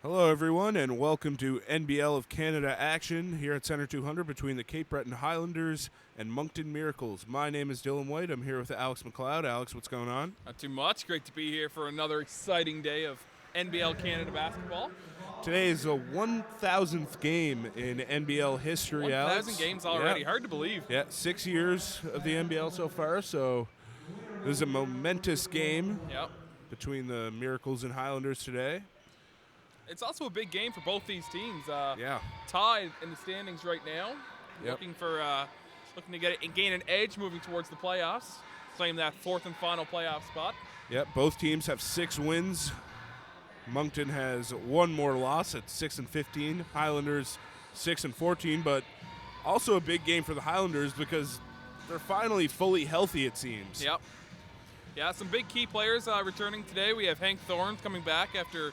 Hello, everyone, and welcome to NBL of Canada action here at Center 200 between the Cape Breton Highlanders and Moncton Miracles. My name is Dylan White. I'm here with Alex McLeod. Alex, what's going on? Not too much. Great to be here for another exciting day of NBL Canada basketball. Today is the 1,000th game in NBL history, 1,000 Alex. games already. Yeah. Hard to believe. Yeah, 6 years of the NBL so far, so this is a momentous game Yep. between the Miracles and Highlanders today. It's also a big game for both these teams. Yeah. Tied in the standings right now. Yep. Looking to get it and gain an edge moving towards the playoffs. Claim that fourth and final playoff spot. Yep, both teams have 6 wins. Moncton has one more loss at 6-15. Highlanders 6-14, but also a big game for the Highlanders because they're finally fully healthy, it seems. Yep. Yeah, some big key players returning today. We have Hank Thorne coming back after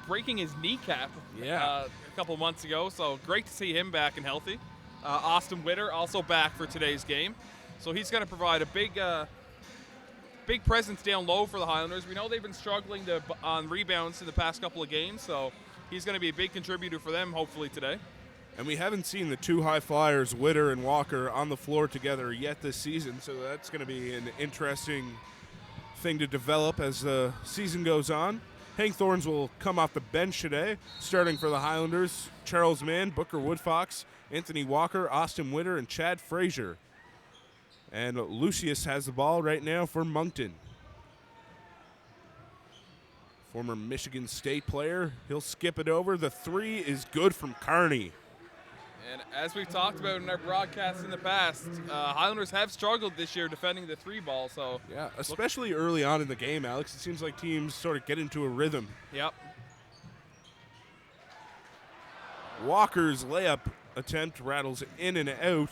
breaking his kneecap a couple months ago. So great to see him back and healthy. Austin Witter also back for today's game. So he's going to provide a big presence down low for the Highlanders. We know they've been struggling on rebounds in the past couple of games, so he's going to be a big contributor for them hopefully today. And we haven't seen the two high flyers, Witter and Walker, on the floor together yet this season, so that's going to be an interesting thing to develop as the season goes on. Hank Thorns will come off the bench today, starting for the Highlanders. Charles Mann, Booker Woodfox, Anthony Walker, Austin Witter, and Chad Frazier. And Lucius has the ball right now for Moncton. Former Michigan State player. He'll skip it over. The three is good from Kearney. And as we've talked about in our broadcasts in the past, Highlanders have struggled this year defending the three ball. So yeah, especially early on in the game, Alex. It seems like teams sort of get into a rhythm. Yep. Walker's layup attempt rattles in and out.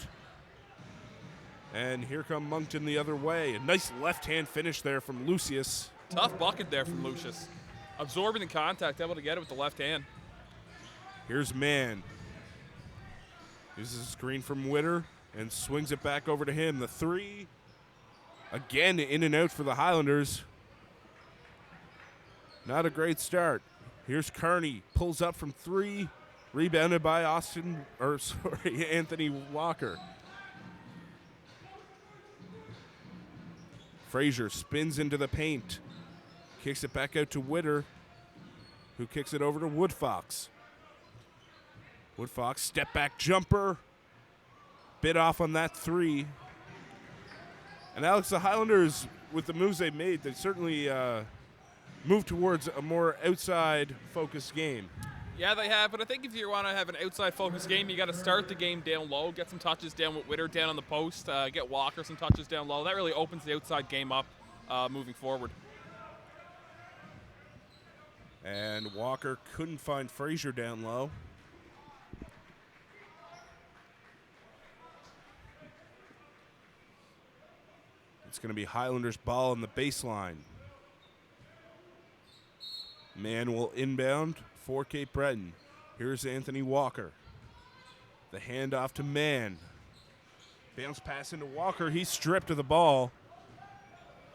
And here come Moncton the other way. A nice left-hand finish there from Lucius. Tough bucket there from Lucius. Absorbing the contact, able to get it with the left hand. Here's Mann. Uses a screen from Witter and swings it back over to him. The three, again in and out for the Highlanders. Not a great start. Here's Kearney, pulls up from three, rebounded by Anthony Walker. Frazier spins into the paint, kicks it back out to Witter, who kicks it over to Woodfox. Woodfox, step back jumper, bit off on that three. And Alex, the Highlanders, with the moves they've made, they certainly moved towards a more outside-focused game. Yeah, they have, but I think if you want to have an outside-focused game, you got to start the game down low, get some touches down with Witter down on the post, get Walker some touches down low. That really opens the outside game up moving forward. And Walker couldn't find Frazier down low. It's going to be Highlanders ball on the baseline. Mann will inbound for Cape Breton. Here's Anthony Walker. The handoff to Mann. Bounce pass into Walker. He's stripped of the ball.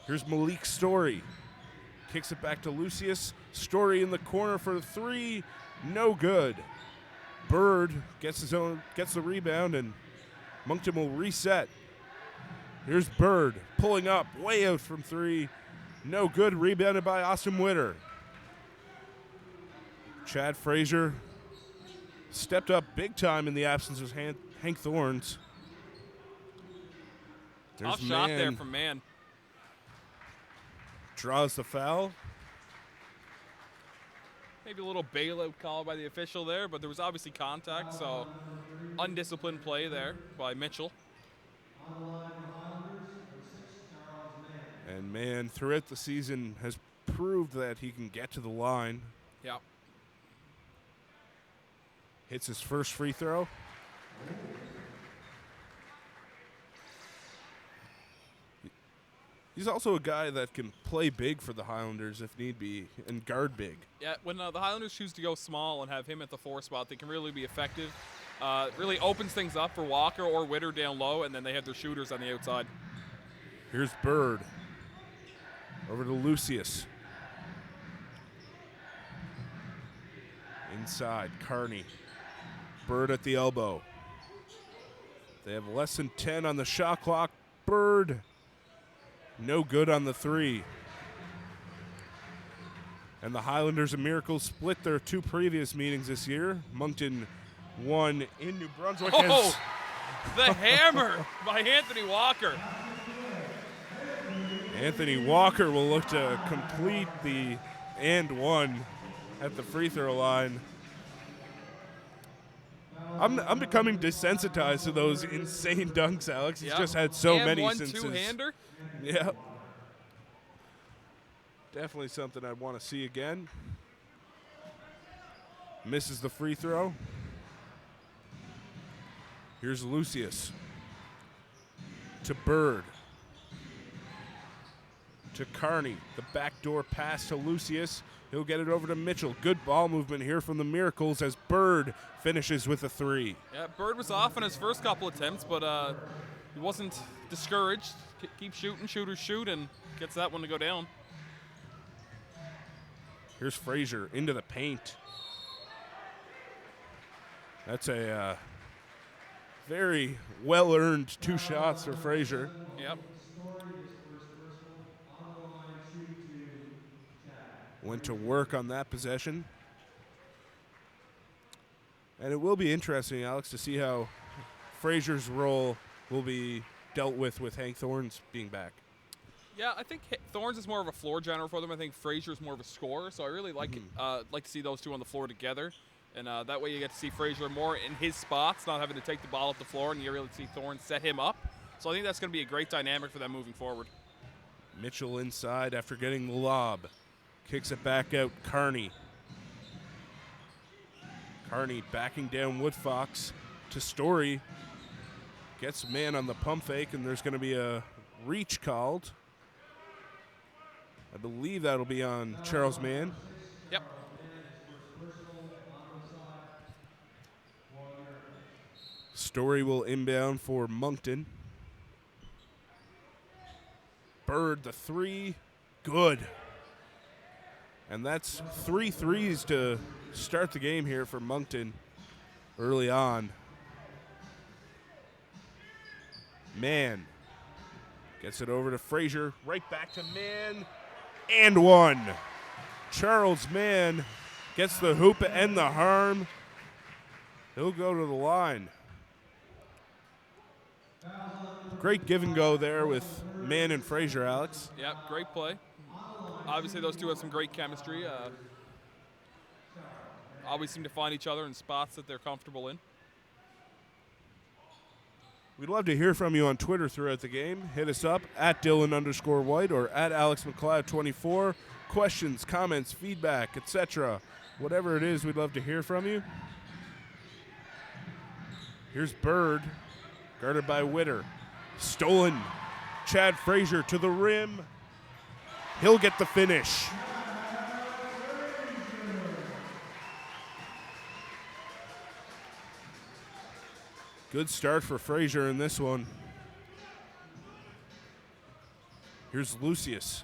Here's Malik Story. Kicks it back to Lucius. Story in the corner for the three. No good. Bird gets the rebound, and Moncton will reset. Here's Bird pulling up, way out from three. No good. Rebounded by Austin Witter. Chad Frazier stepped up big time in the absence of Hank Thorns. Tough shot there from Mann. Draws the foul. Maybe a little bailout call by the official there, but there was obviously contact, so undisciplined play there by Mitchell. And Mann, throughout the season, has proved that he can get to the line. Yep. Hits his first free throw. He's also a guy that can play big for the Highlanders if need be and guard big. Yeah, when the Highlanders choose to go small and have him at the 4 spot, they can really be effective. Really opens things up for Walker or Witter down low, and then they have their shooters on the outside. Here's Bird. Over to Lucius. Inside, Kearney. Bird at the elbow. They have less than 10 on the shot clock. Bird, no good on the three. And the Highlanders and Miracles split their two previous meetings this year. Moncton won in New Brunswick. Oh, the hammer by Anthony Walker. Anthony Walker will look to complete the and one at the free throw line. I'm becoming desensitized to those insane dunks, Alex. He's just had so many one since two-hander. Yeah. Definitely something I'd want to see again. Misses the free throw. Here's Lucius. To Bird. To Kearney. The backdoor pass to Lucius. He'll get it over to Mitchell. Good ball movement here from the Miracles as Bird finishes with a three. Yeah, Bird was off in his first couple attempts, but he wasn't discouraged. Keep shooting, shooters shoot, and gets that one to go down. Here's Frazier into the paint. That's a very well-earned 2 shots for Frazier. Yep. Went to work on that possession. And it will be interesting, Alex, to see how Frazier's role will be dealt with Hank Thorns being back. Yeah, I think Thorns is more of a floor general for them. I think Frazier is more of a scorer, so I really like to see those two on the floor together. And that way you get to see Frazier more in his spots, not having to take the ball up the floor, and you really see Thorns set him up. So I think that's going to be a great dynamic for them moving forward. Mitchell inside after getting the lob. Kicks it back out, Kearney. Kearney backing down Woodfox to Story. Gets man on the pump fake, and there's going to be a reach called. I believe that'll be on Charles Mann. Yep. Story will inbound for Moncton. Bird, the three, good. And that's 3 threes to start the game here for Moncton early on. Mann gets it over to Frazier, right back to Mann, and one. Charles Mann gets the hoop and the harm. He'll go to the line. Great give and go there with Mann and Frazier, Alex. Yep, great play. Obviously, those two have some great chemistry. Always seem to find each other in spots that they're comfortable in. We'd love to hear from you on Twitter throughout the game. Hit us up at Dylan_White or at AlexMcLeod24. Questions, comments, feedback, etc. Whatever it is, we'd love to hear from you. Here's Bird, guarded by Witter. Stolen. Chad Frazier to the rim. He'll get the finish. Good start for Frazier in this one. Here's Lucius.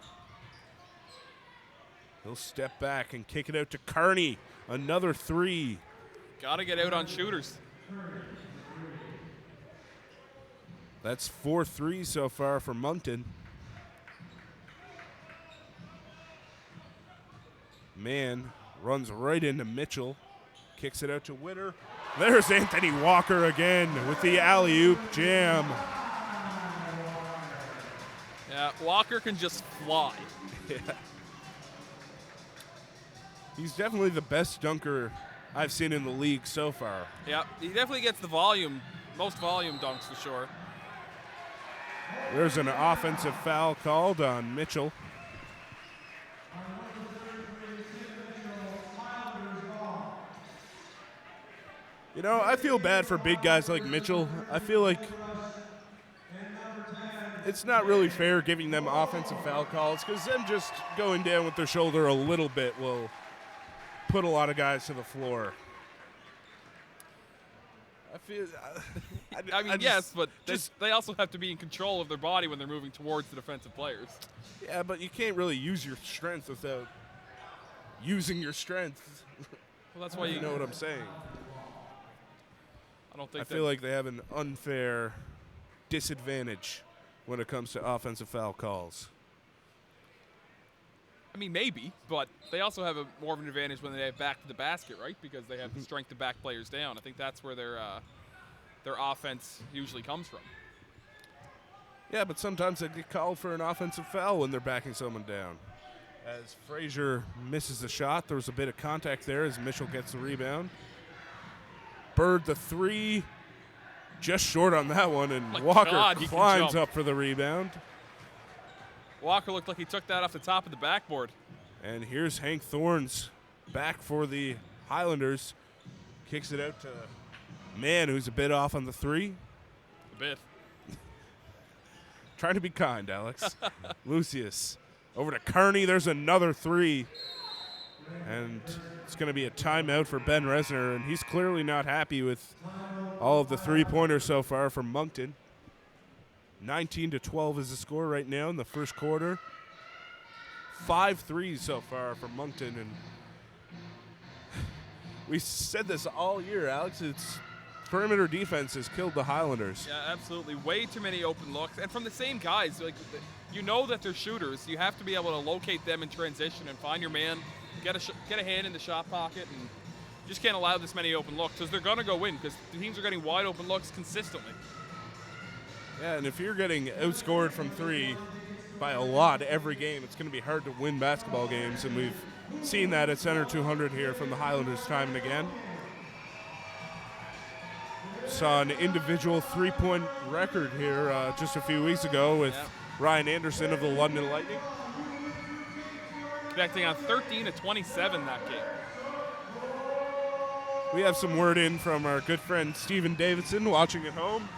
He'll step back and kick it out to Kearney. Another three. Got to get out on shooters. That's 4 threes so far for Moncton. Mann runs right into Mitchell. Kicks it out to Witter. There's Anthony Walker again with the alley-oop jam. Yeah, Walker can just fly. Yeah. He's definitely the best dunker I've seen in the league so far. Yeah, he definitely gets the volume, most volume dunks for sure. There's an offensive foul called on Mitchell. You know, I feel bad for big guys like Mitchell. I feel like it's not really fair giving them offensive foul calls because them just going down with their shoulder a little bit will put a lot of guys to the floor. I feel. Yes, but they also have to be in control of their body when they're moving towards the defensive players. Yeah, but you can't really use your strength without using your strength. Well, that's why You know what I'm saying? I don't think I feel like they have an unfair disadvantage when it comes to offensive foul calls. I mean, maybe, but they also have more of an advantage when they have back to the basket, right? Because they have the strength to back players down. I think that's where their offense usually comes from. Yeah, but sometimes they get called for an offensive foul when they're backing someone down. As Frazier misses the shot, there was a bit of contact there as Mitchell gets the rebound. Bird the three, just short on that one, and Walker climbs up for the rebound. Walker looked like he took that off the top of the backboard. And here's Hank Thorns back for the Highlanders. Kicks it out to Mann, who's a bit off on the three. A bit. Trying to be kind, Alex. Lucius. Over to Kearney. There's another three. And it's going to be a timeout for Ben Resner, and he's clearly not happy with all of the three-pointers so far from Moncton. 19-12 is the score right now in the first quarter. 5 threes so far from Moncton, and we said this all year, Alex. It's perimeter defense has killed the Highlanders. Yeah, absolutely. Way too many open looks, and from the same guys. Like, you know that they're shooters. You have to be able to locate them in transition and find your man, get a hand in the shot pocket, and just can't allow this many open looks because they're going to go in because the teams are getting wide open looks consistently. Yeah, and if you're getting outscored from three by a lot every game, it's going to be hard to win basketball games, and we've seen that at Center 200 here from the Highlanders time and again. Saw an individual three-point record here just a few weeks ago with Ryan Anderson of the London Lightning. Connecting on 13 of 27 that game. We have some word in from our good friend Stephen Davidson watching at home.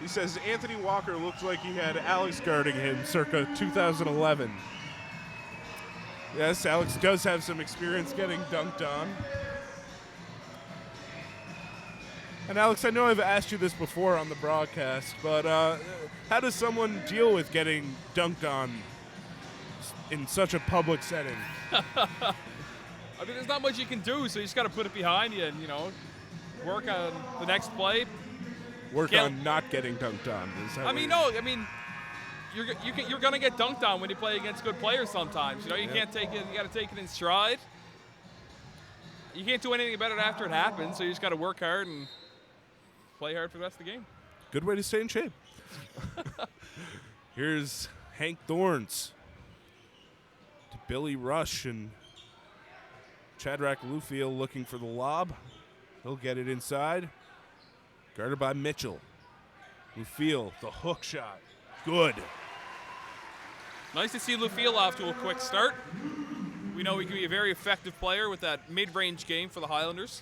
He says Anthony Walker looks like he had Alex guarding him circa 2011. Yes, Alex does have some experience getting dunked on. And Alex, I know I've asked you this before on the broadcast, but how does someone deal with getting dunked on in such a public setting? I mean, there's not much you can do, so you just got to put it behind you and, work on the next play. Work on not getting dunked on. You're going to get dunked on when you play against good players sometimes. You can't take it. You got to take it in stride. You can't do anything about it after it happens, so you just got to work hard and play hard for the rest of the game. Good way to stay in shape. Here's Hank Thorns to Billy Rush, and Shadrack Lufield looking for the lob. He'll get it inside. Guarded by Mitchell. Lufield, the hook shot. Good. Nice to see Lufield off to a quick start. We know he can be a very effective player with that mid-range game for the Highlanders.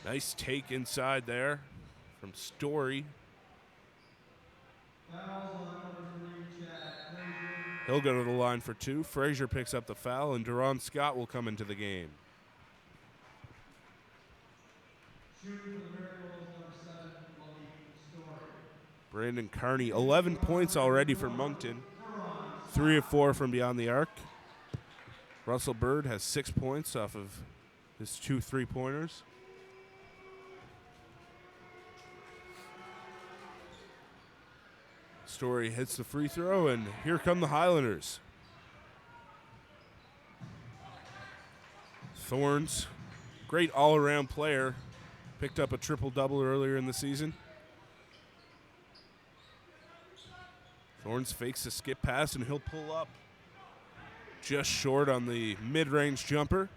Nice take inside there from Story. He'll go to the line for two. Frazier picks up the foul, and Duron Scott will come into the game. Brandon Kearney, 11 points already for Moncton. 3 of 4 from beyond the arc. Russell Bird has 6 points off of his 2 3-pointers. Story hits the free throw, and here come the Highlanders. Thorns, great all-around player. Picked up a triple-double earlier in the season. Thorns fakes a skip pass, and he'll pull up just short on the mid-range jumper.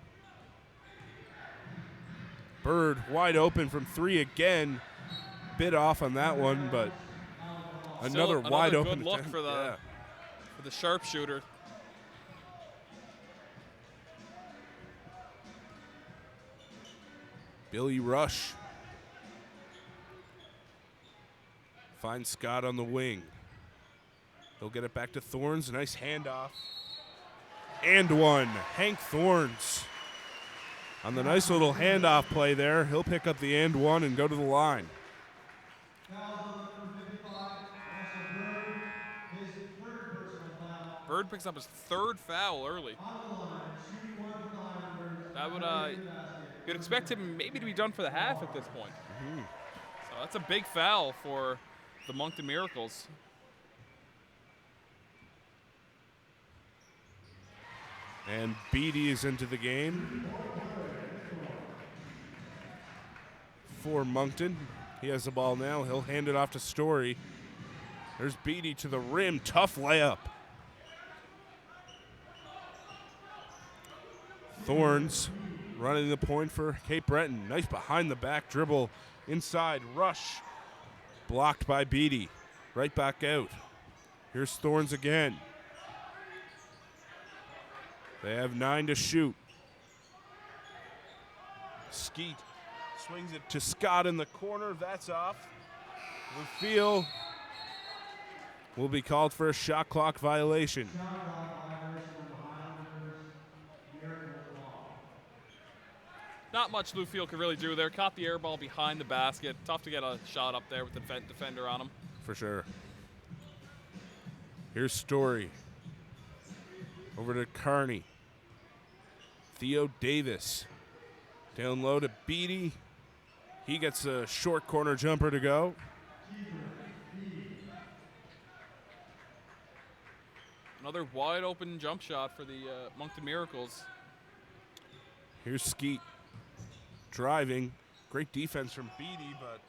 Bird wide open from three again. Bit off on that one, but another wide open good look for the sharpshooter. Billy Rush finds Scott on the wing. He'll get it back to Thorns. Nice handoff. And one. Hank Thorns on the nice little handoff play there. He'll pick up the and one and go to the line. Bird picks up his third foul early. That would you'd expect him maybe to be done for the half at this point. So that's a big foul for the Moncton Miracles. And Beatty is into the game for Moncton. He has the ball now. He'll hand it off to Story. There's Beatty to the rim. Tough layup. Thorns running the point for Cape Breton. Nice behind the back dribble inside. Rush blocked by Beatty. Right back out. Here's Thorns again. They have 9 to shoot. Skeet swings it to Scott in the corner. That's off. Lufeel will be called for a shot clock violation. Not much Lufeel could really do there. Caught the air ball behind the basket. Tough to get a shot up there with the defender on him. For sure. Here's Story. Over to Kearney. Theo Davis. Down low to Beatty. He gets a short corner jumper to go. Another wide open jump shot for the Moncton Miracles. Here's Skeet driving. Great defense from Beatty, but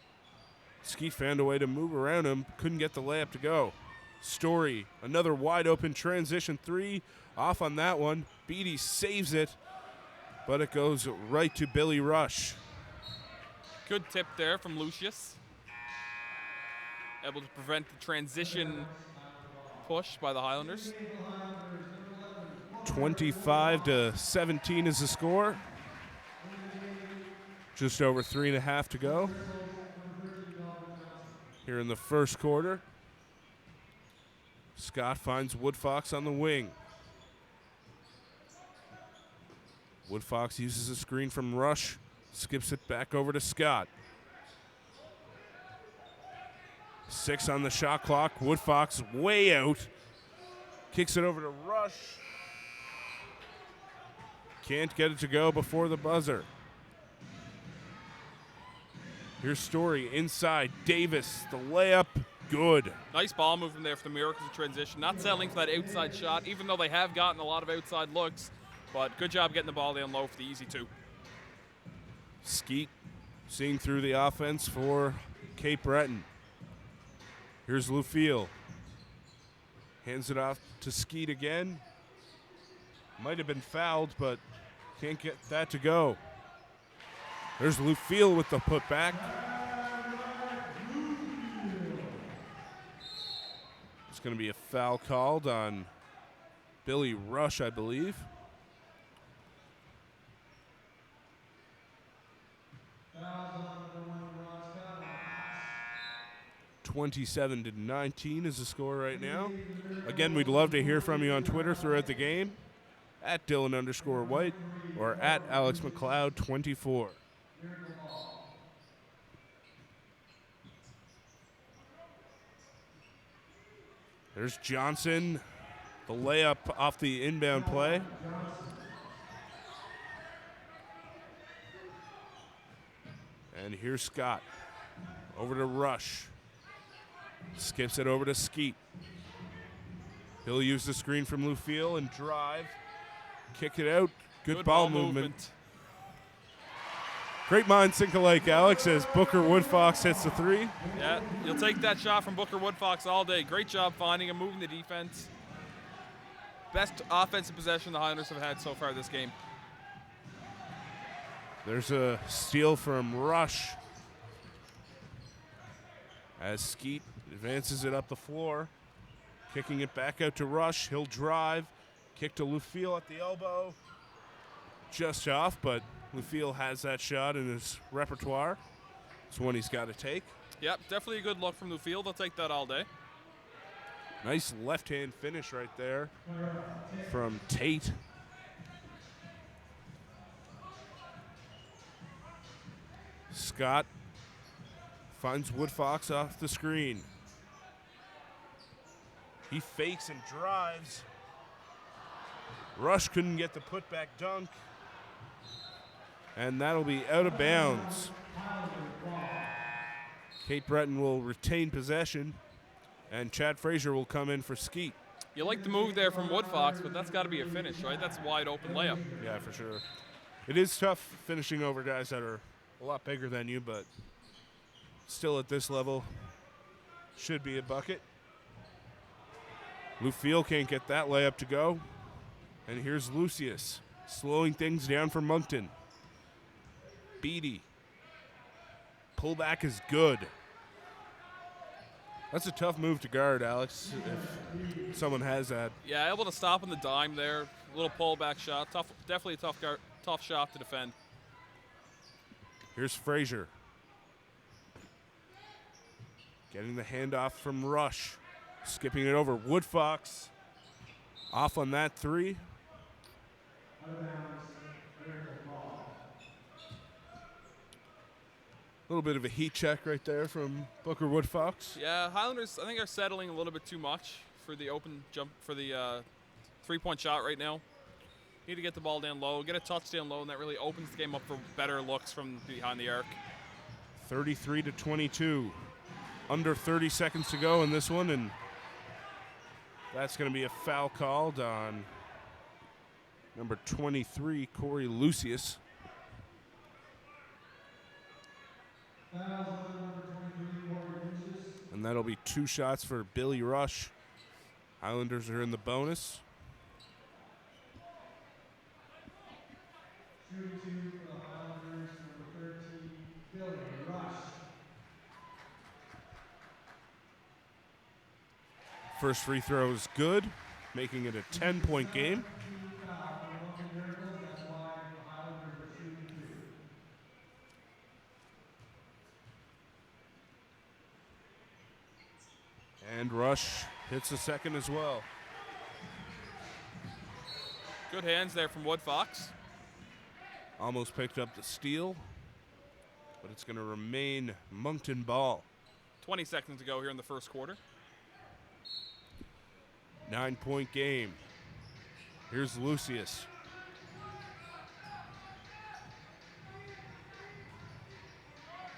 Skeet found a way to move around him. Couldn't get the layup to go. Story, another wide open transition three. Off on that one. Beatty saves it, but it goes right to Billy Rush. Good tip there from Lucius. Able to prevent the transition push by the Highlanders. 25-17 is the score. Just over 3.5 to go here in the first quarter. Scott finds Woodfox on the wing. Woodfox uses a screen from Rush, skips it back over to Scott. 6 on the shot clock. Woodfox way out. Kicks it over to Rush. Can't get it to go before the buzzer. Here's Story inside. Davis, the layup, good. Nice ball movement there for the Miracles in transition. Not settling for that outside shot, even though they have gotten a lot of outside looks. But good job getting the ball down low for the easy two. Skeet seeing through the offense for Cape Breton. Here's Lufeel. Hands it off to Skeet again. Might have been fouled, but can't get that to go. There's Lufeel with the putback. It's going to be a foul called on Billy Rush, I believe. (27-19) is the score right now. Again, we'd love to hear from you on Twitter throughout the game, at Dylan_White or at Alex McLeod 24. There's Johnson, the layup off the inbound play. And here's Scott. Over to Rush. Skips it over to Skeet. He'll use the screen from Lufeel and drive. Kick it out. Good ball movement. Great minds think alike, Alex, as Booker Woodfox hits the three. Yeah, you'll take that shot from Booker Woodfox all day. Great job finding him, moving the defense. Best offensive possession the Highlanders have had so far this game. There's a steal from Rush as Skeet advances it up the floor. Kicking it back out to Rush. He'll drive. Kick to Lufeel at the elbow. Just off, but Lufeel has that shot in his repertoire. It's one he's got to take. Yep, definitely a good look from Lufeel. They'll take that all day. Nice left-hand finish right there from Tate. Scott finds Woodfox off the screen. He fakes and drives. Rush couldn't get the putback dunk. And that'll be out of bounds. Cape Breton will retain possession, and Chad Frazier will come in for Skeet. You like the move there from Woodfox, but that's got to be a finish, right? That's a wide open layup. Yeah, for sure. It is tough finishing over guys that are a lot bigger than you, but still at this level, should be a bucket. Lufiel can't get that layup to go. And here's Lucius, slowing things down for Moncton. Beatty. Pullback is good. That's a tough move to guard, Alex, if someone has that. Yeah, able to stop on the dime there. A little pullback shot. Tough, definitely a tough shot to defend. Here's Frazier. Getting the handoff from Rush. Skipping it over. Woodfox off on that three. A little bit of a heat check right there from Booker Woodfox. Yeah, Highlanders, I think, are settling a little bit too much for the open jump, for the three-point shot right now. Need to get the ball down low, get a touch down low, and that really opens the game up for better looks from behind the arc. 33-22. Under 30 seconds to go in this one, and that's going to be a foul called on number 23, Corey Lucius. And that'll be 2 shots for Billy Rush. Highlanders are in the bonus. Shooting 2 for the Highlanders, number 13, Billy Rush. First free throw is good, making it a 10-point game. And Rush hits the second as well. Good hands there from Woodfox. Almost picked up the steal, but it's going to remain Moncton ball. 20 seconds to go here in the first quarter. 9-point game. Here's Lucius.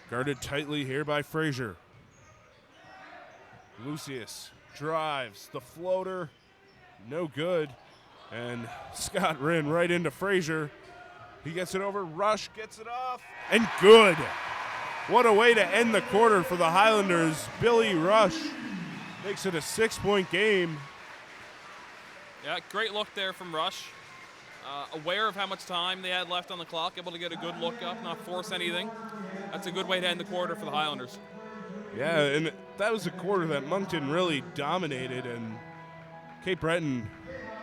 Guarded tightly here by Frazier. Lucius drives the floater, no good, and Scott ran right into Frazier. He gets it over, Rush gets it off, and good. What a way to end the quarter for the Highlanders. Billy Rush makes it a 6-point game. Yeah, great look there from Rush. Aware of how much time they had left on the clock, able to get a good look up, not force anything. That's a good way to end the quarter for the Highlanders. Yeah, and that was a quarter that Moncton really dominated, and Cape Breton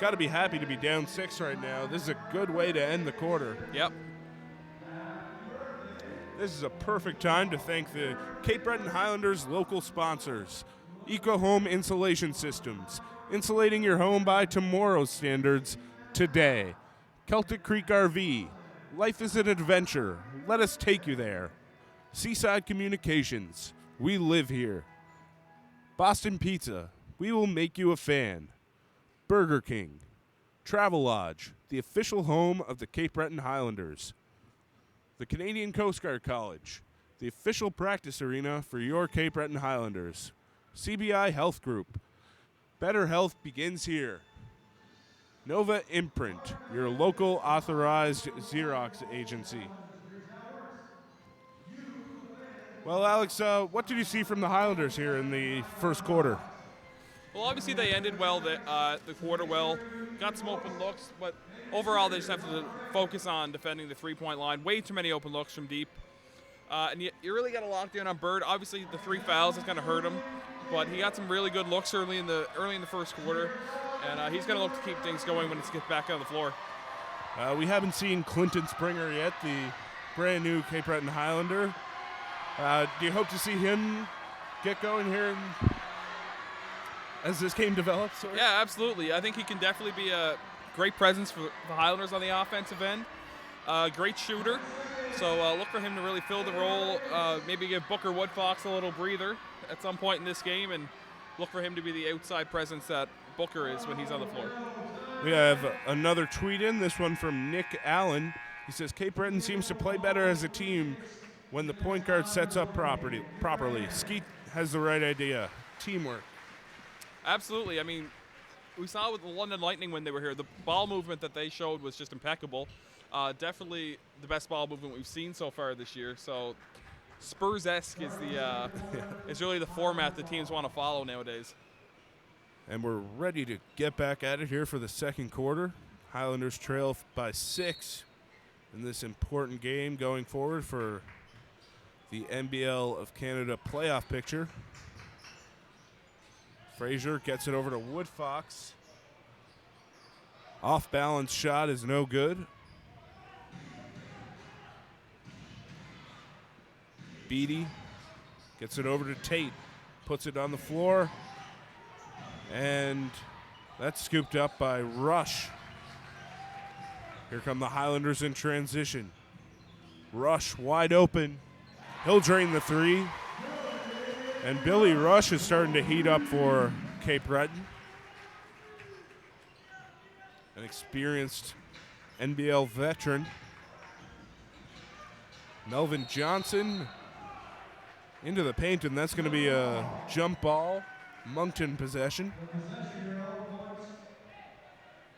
got to be happy to be down 6 right now. This is a good way to end the quarter. Yep. This is a perfect time to thank the Cape Breton Highlanders local sponsors. Eco Home Insulation Systems, insulating your home by tomorrow's standards today. Celtic Creek RV, life is an adventure. Let us take you there. Seaside Communications, we live here. Boston Pizza, we will make you a fan. Burger King, Travel Lodge, the official home of the Cape Breton Highlanders. The Canadian Coast Guard College, the official practice arena for your Cape Breton Highlanders. CBI Health Group, better health begins here. Nova Imprint, your local authorized Xerox agency. Well, Alex, what did you see from the Highlanders here in the first quarter? Well, obviously they ended well, the quarter well, got some open looks, but overall they just have to focus on defending the three-point line. Way too many open looks from deep. And you really got to lock down on Bird. Obviously the 3 fouls is going to hurt him, but he got some really good looks early in the first quarter, and he's going to look to keep things going when he gets back on the floor. We haven't seen Clinton Springer yet, the brand new Cape Breton Highlander. Do you hope to see him get going here as this game develops? Or? Yeah, absolutely. I think he can definitely be a great presence for the Highlanders on the offensive end. Great shooter. So look for him to really fill the role, maybe give Booker Woodfox a little breather at some point in this game, and look for him to be the outside presence that Booker is when he's on the floor. We have another tweet in, this one from Nick Allen. He says Cape Breton seems to play better as a team when the point guard sets up properly. Skeet has the right idea. Teamwork. Absolutely. I mean, we saw with the London Lightning when they were here, the ball movement that they showed was just impeccable. Definitely the best ball movement we've seen so far this year. So Spurs-esque is is really the format the teams want to follow nowadays. And we're ready to get back at it here for the second quarter. Highlanders trail by 6 in this important game going forward for the NBL of Canada playoff picture. Frazier gets it over to Woodfox. Off-balance shot is no good. Beatty gets it over to Tate. Puts it on the floor. And that's scooped up by Rush. Here come the Highlanders in transition. Rush wide open. He'll drain the 3. And Billy Rush is starting to heat up for Cape Breton. An experienced NBL veteran. Melvin Johnson into the paint, and that's going to be a jump ball. Moncton possession. The possession arrow points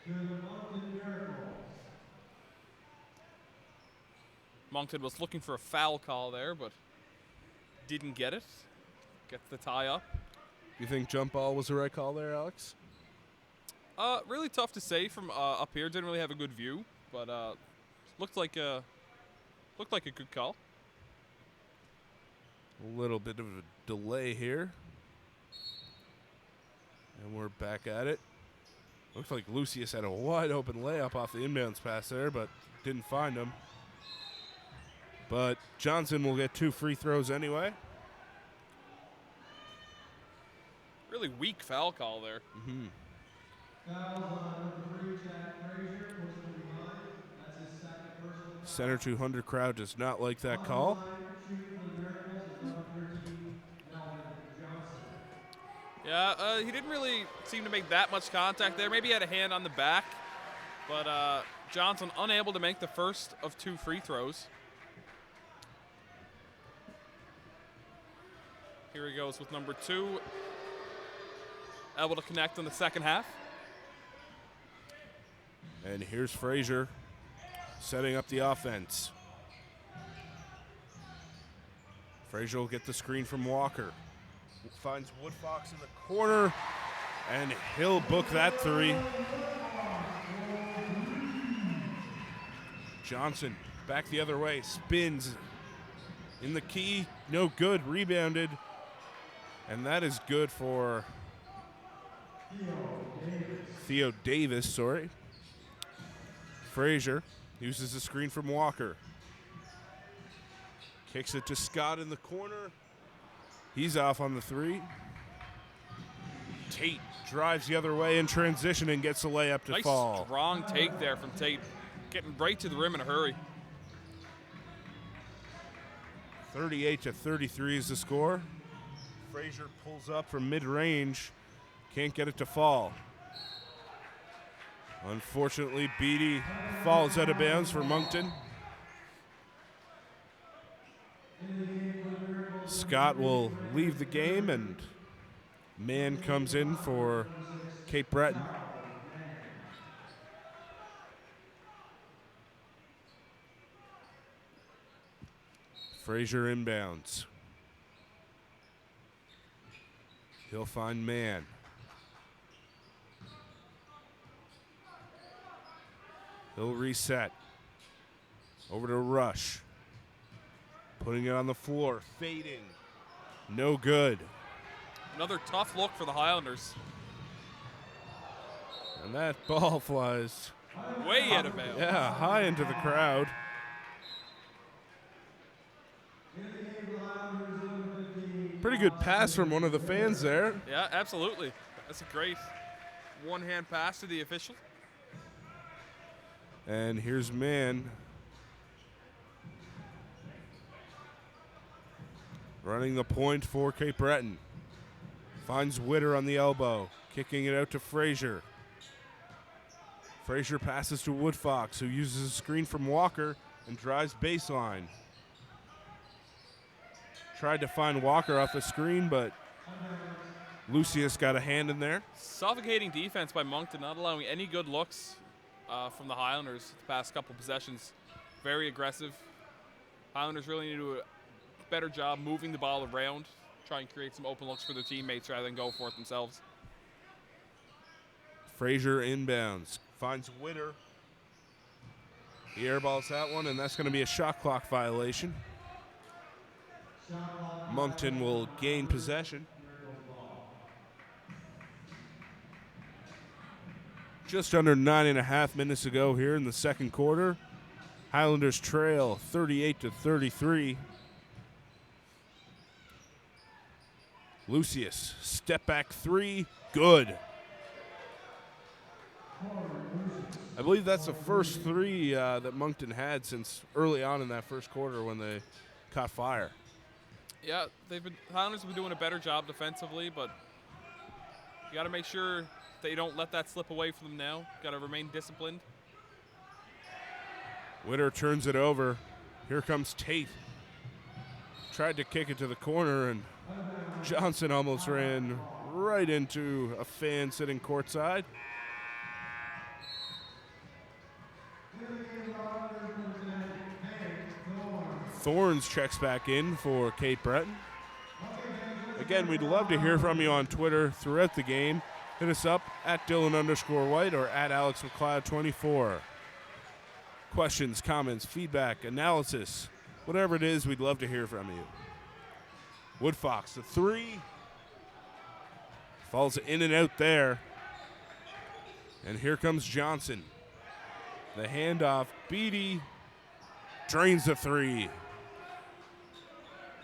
to the Moncton Miracles. Moncton was looking for a foul call there, but didn't get it. Gets the tie up. You think jump ball was the right call there, Alex? Really tough to say from up here. Didn't really have a good view, but looked like a good call. A little bit of a delay here. And we're back at it. Looks like Lucius had a wide open layup off the inbounds pass there, but didn't find him. But Johnson will get 2 free throws anyway. Really weak foul call there. Mm-hmm. Fouls on number 3, Chad Frazier, puts him behind. That's his second personal foul. Center 200 crowd does not like that call. On the line, shooting for the Miracles is number 13, Melvin Johnson. Yeah, he didn't really seem to make that much contact there. Maybe he had a hand on the back, but Johnson unable to make the first of 2 free throws. Here he goes with number 2. Able to connect in the second half. And here's Frazier setting up the offense. Frazier will get the screen from Walker. Finds Woodfox in the corner, and he'll book that 3. Johnson back the other way, spins in the key, no good, rebounded. And that is good for Theo Davis, Frazier uses the screen from Walker. Kicks it to Scott in the corner. He's off on the 3. Tate drives the other way in transition and gets a layup to fall. Nice strong take there from Tate. Getting right to the rim in a hurry. 38-33 is the score. Frazier pulls up from mid-range. Can't get it to fall. Unfortunately, Beatty falls out of bounds for Moncton. Scott will leave the game, and Mann comes in for Cape Breton. Frazier inbounds. He'll find Mann. He'll reset. Over to Rush. Putting it on the floor. Fading. No good. Another tough look for the Highlanders. And that ball flies way out of bounds. Yeah, high into the crowd. Pretty good pass from one of the fans there. Yeah, absolutely. That's a great one-hand pass to the official. And here's Mann. Running the point for Cape Breton. Finds Witter on the elbow. Kicking it out to Frazier. Frazier passes to Woodfox, who uses a screen from Walker and drives baseline. Tried to find Walker off the screen, but Lucius got a hand in there. Suffocating defense by Moncton, not allowing any good looks from the Highlanders the past couple possessions. Very aggressive. Highlanders really need to do a better job moving the ball around, try and create some open looks for their teammates rather than go for it themselves. Frazier inbounds, finds Witter. He airballs that one, and that's going to be a shot clock violation. Moncton will gain possession. Just under 9.5 minutes to go here in the second quarter. Highlanders trail 38-33. Lucius, step back three, good. I believe that's the first three that Moncton had since early on in that first quarter when they caught fire. Yeah, Highlanders have been doing a better job defensively, but you got to make sure that you don't let that slip away from them now. Got to remain disciplined. Witter turns it over. Here comes Tate. Tried to kick it to the corner, and Johnson almost ran right into a fan sitting courtside. Thorns checks back in for Cape Breton. Again, we'd love to hear from you on Twitter throughout the game. Hit us up at Dylan_White or at AlexMcLeod24. Questions, comments, feedback, analysis, whatever it is, we'd love to hear from you. Woodfox, the three. Falls in and out there. And here comes Johnson. The handoff. Beatty drains the three.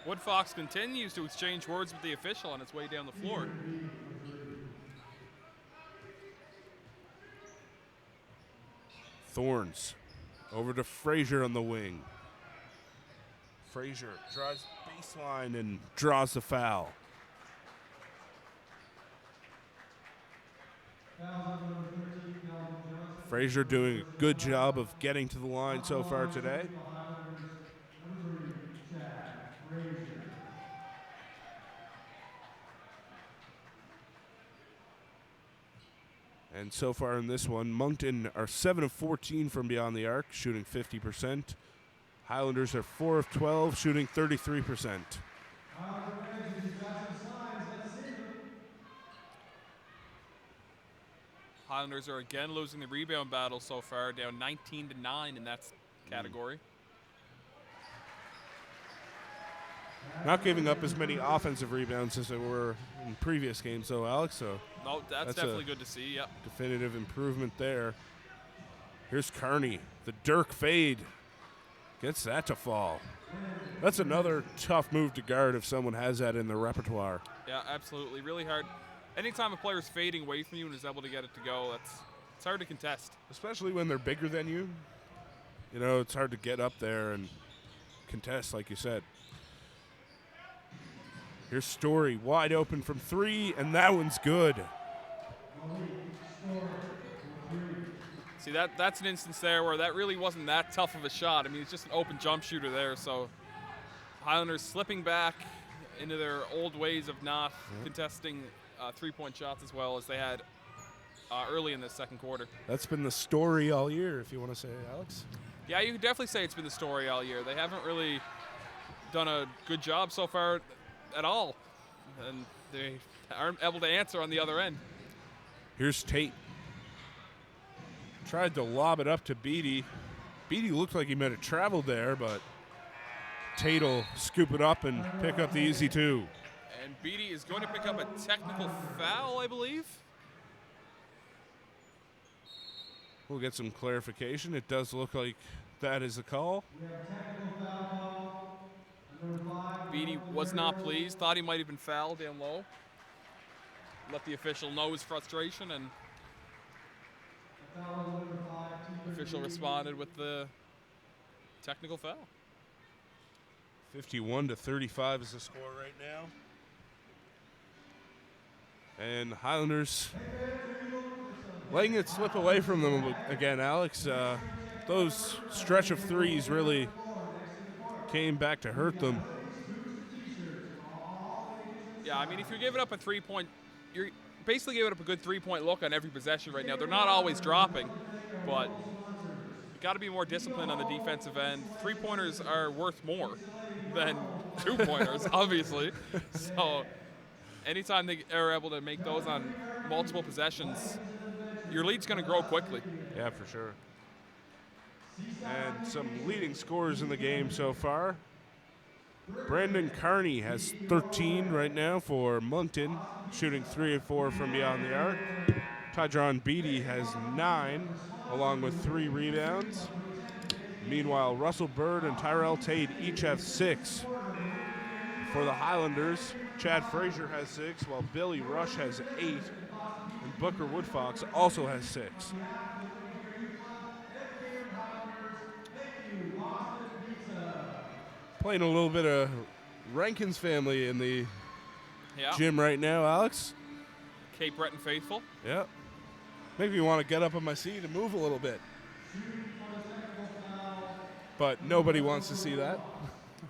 Woodfox continues to exchange words with the official on its way down the floor. Thorns over to Frazier on the wing. Frazier drives baseline and draws the foul. Frazier doing a good job of getting to the line so far today. And so far in this one, Moncton are 7 of 14 from beyond the arc, shooting 50%. Highlanders are 4 of 12, shooting 33%. Highlanders are again losing the rebound battle so far, down 19-9 in that category. Not giving up as many offensive rebounds as they were in previous games, though, Alex. So no, that's definitely good to see. Yep. Definitive improvement there. Here's Kearney. The Dirk fade. Gets that to fall. That's another tough move to guard if someone has that in their repertoire. Yeah, absolutely. Really hard. Anytime a player's fading away from you and is able to get it to go, it's hard to contest. Especially when they're bigger than you. You know, it's hard to get up there and contest, like you said. Here's Story, wide open from three, and that one's good. See, that's an instance there where that really wasn't that tough of a shot. I mean, it's just an open jump shooter there, so Highlanders slipping back into their old ways of not contesting three-point shots as well as they had early in the second quarter. That's been the story all year, if you want to say, Alex. Yeah, you could definitely say it's been the story all year. They haven't really done a good job so far at all, and they aren't able to answer on the other end. Here's Tate. Tried to lob it up to Beatty. Beatty looked like he might have traveled there, but Tate will scoop it up and pick up the easy two. And Beatty is going to pick up a technical foul, I believe. We'll get some clarification. It does look like that is a call. Beatty was not pleased, thought he might have been fouled down low. Let the official know his frustration, and the official responded with the technical foul. 51-35 is the score right now. And Highlanders letting it slip away from them again, Alex. Those stretch of threes really came back to hurt them. Yeah, I mean, if you're giving up a 3-point, you're basically giving up a good 3-point look on every possession right now. They're not always dropping, but you got to be more disciplined on the defensive end. 3-pointers are worth more than 2-pointers, obviously. So anytime they are able to make those on multiple possessions, your lead's going to grow quickly. Yeah, for sure. And some leading scorers in the game so far. Brandon Carney has 13 right now for Moncton, shooting 3 of 4 from beyond the arc. Tydron Beatty has 9, along with 3 rebounds. Meanwhile, Russell Bird and Tyrell Tate each have 6. For the Highlanders, Chad Frazier has 6, while Billy Rush has 8, and Booker Woodfox also has 6. Playing a little bit of Rankins family in the gym right now, Alex. Cape Breton faithful. Yep. Maybe you want to get up on my seat and move a little bit. But nobody wants to see that.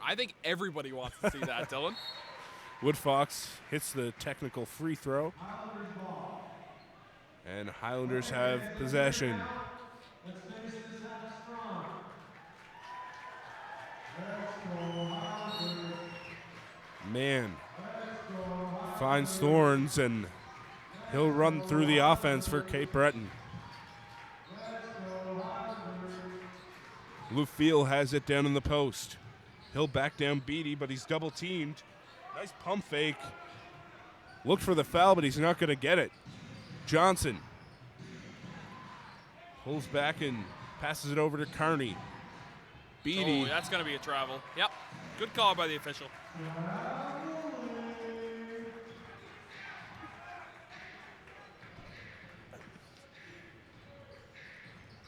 I think everybody wants to see that, Dylan. Woodfox hits the technical free throw. And Highlanders have possession. Let's finish this half strong. Man finds Thorns, and he'll run through the offense for Cape Breton. Lufiel has it down in the post. He'll back down Beatty, but he's double teamed. Nice pump fake. Looked for the foul, but he's not going to get it. Johnson pulls back and passes it over to Carney. Beatty. Oh, that's going to be a travel. Yep. Good call by the official.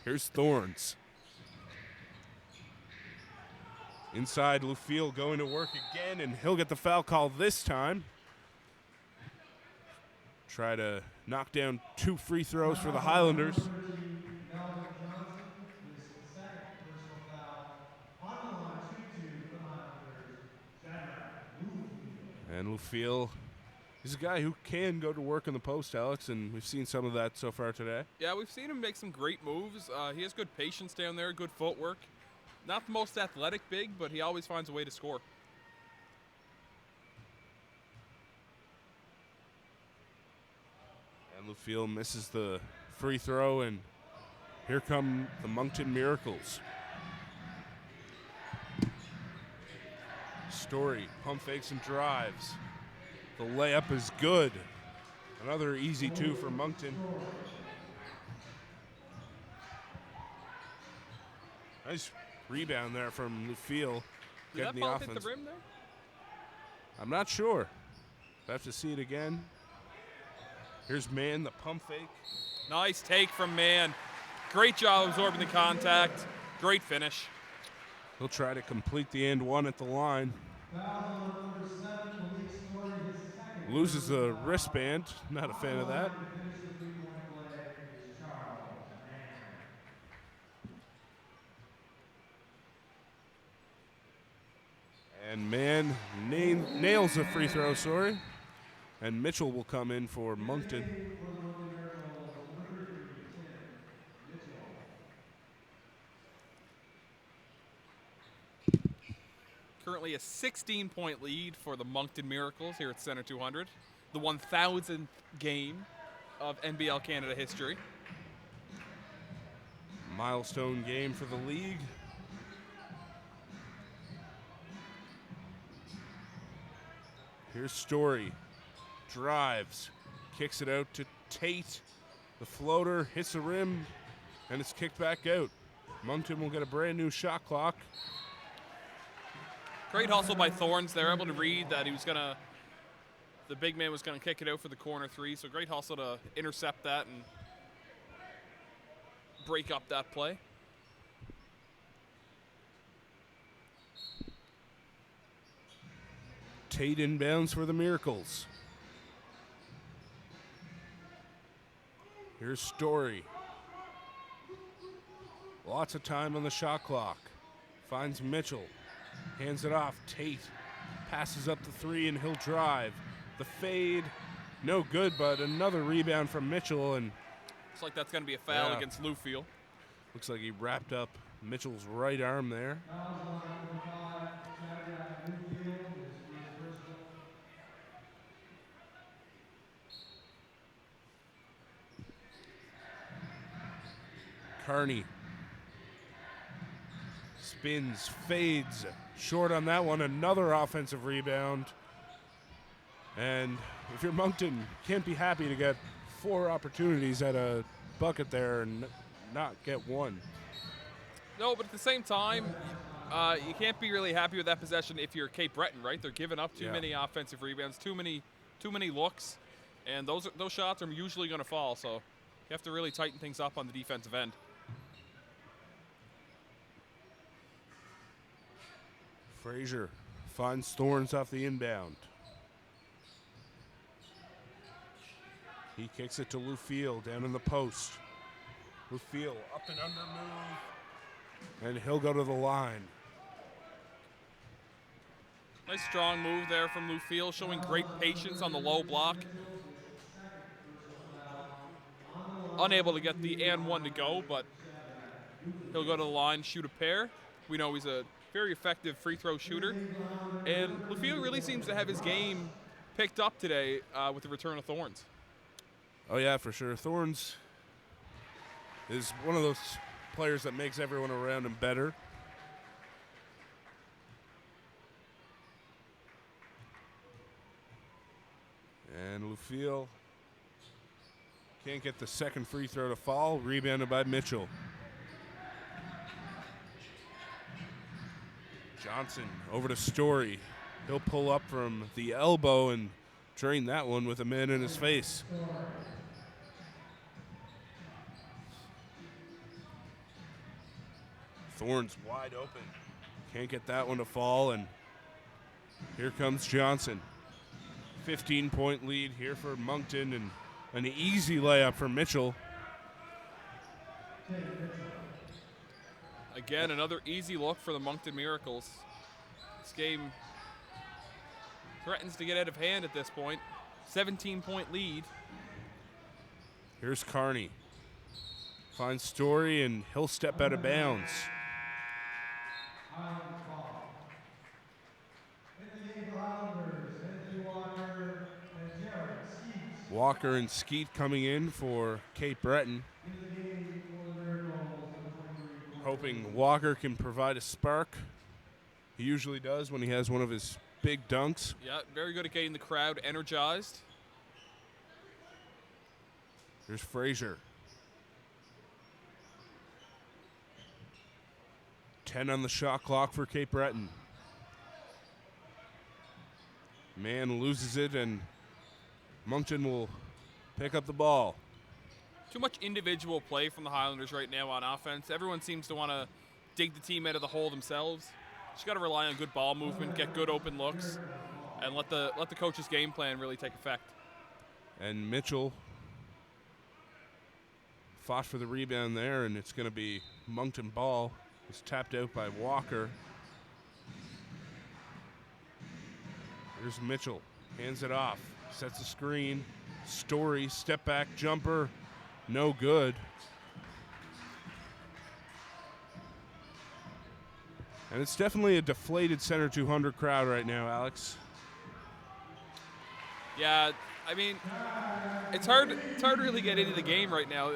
Here's Thorns. Inside, Lufiel going to work again, and he'll get the foul call this time. Try to knock down 2 free throws for the Highlanders. And Lufiel, he's a guy who can go to work in the post, Alex, and we've seen some of that so far today. Yeah, we've seen him make some great moves. He has good patience down there, good footwork. Not the most athletic big, but he always finds a way to score. And Lufiel misses the free throw, and here come the Moncton Miracles. Story pump fakes and drives. The layup is good. Another easy 2 for Moncton. Nice rebound there from Lufiel. Did that ball hit the rim there? I'm not sure. I have to see it again. Here's Mann, the pump fake. Nice take from Mann. Great job absorbing the contact. Great finish. He'll try to complete the and one at the line. Loses the wristband. Not a fan of that. And Mann nails the free throw, sorry. And Mitchell will come in for Moncton. Currently a 16-point lead for the Moncton Miracles here at Center 200. The 1,000th game of NBL Canada history. Milestone game for the league. Here's Story. Drives. Kicks it out to Tate. The floater hits the rim, and it's kicked back out. Moncton will get a brand new shot clock. Great hustle by Thorns. They're able to read that the big man was going to kick it out for the corner 3. So great hustle to intercept that and break up that play. Tate inbounds for the Miracles. Here's Story. Lots of time on the shot clock. Finds Mitchell. Hands it off. Tate passes up the three, and he'll drive. The fade, no good, but another rebound from Mitchell, and Looks like that's going to be a foul Yeah. against Lufield. looks like he wrapped up Mitchell's right arm there. Fouls on number 5, Shadrack Newfield, his first personal. Kearney spins, fades, short on that one. Another offensive rebound. And if you're Moncton, can't be happy to get 4 opportunities at a bucket there and not get one. No, but at the same time, you can't be really happy with that possession if you're Cape Breton, right? They're giving up too Yeah. many offensive rebounds, too many looks, and those shots are usually going to fall. So you have to really tighten things up on the defensive end. Frazier finds Thorns off the inbound. He kicks it to Lufield down in the post. Lufield up and under move. And he'll go to the line. Nice strong move there from Lufield, showing great patience on the low block. Unable to get the and one to go, but he'll go to the line, shoot a pair. We know he's a very effective free throw shooter. And Lufield really seems to have his game picked up today with the return of Thorns. Oh, yeah, for sure. Thorns is one of those players that makes everyone around him better. And Lufield can't get the second free throw to fall. Rebounded by Mitchell. Johnson over to Story. He'll pull up from the elbow and drain that one with a man in his face. Thorns wide open. Can't get that one to fall, and here comes Johnson. 15-point lead here for Moncton, and an easy layup for Mitchell. Again, another easy look for the Moncton Miracles. This game threatens to get out of hand at this point. 17-point lead. Here's Kearney. Finds Story, and he'll step out of bounds. Walker and Skeet coming in for Cape Breton. Hoping Walker can provide a spark. He usually does when he has one of his big dunks. Yeah, very good at getting the crowd energized. Here's Frazier. 10 on the shot clock for Cape Breton. Man loses it, and Moncton will pick up the ball. Too much individual play from the Highlanders right now on offense. Everyone seems to want to dig the team out of the hole themselves. Just got to rely on good ball movement, get good open looks, and let the coach's game plan really take effect. And Mitchell fought for the rebound there, and it's going to be Moncton ball. It's tapped out by Walker. Here's Mitchell. Hands it off. Sets a screen. Story, step back jumper. No good. And it's definitely a deflated Center 200 crowd right now, Alex. Yeah, I mean, it's hard to really get into the game right now.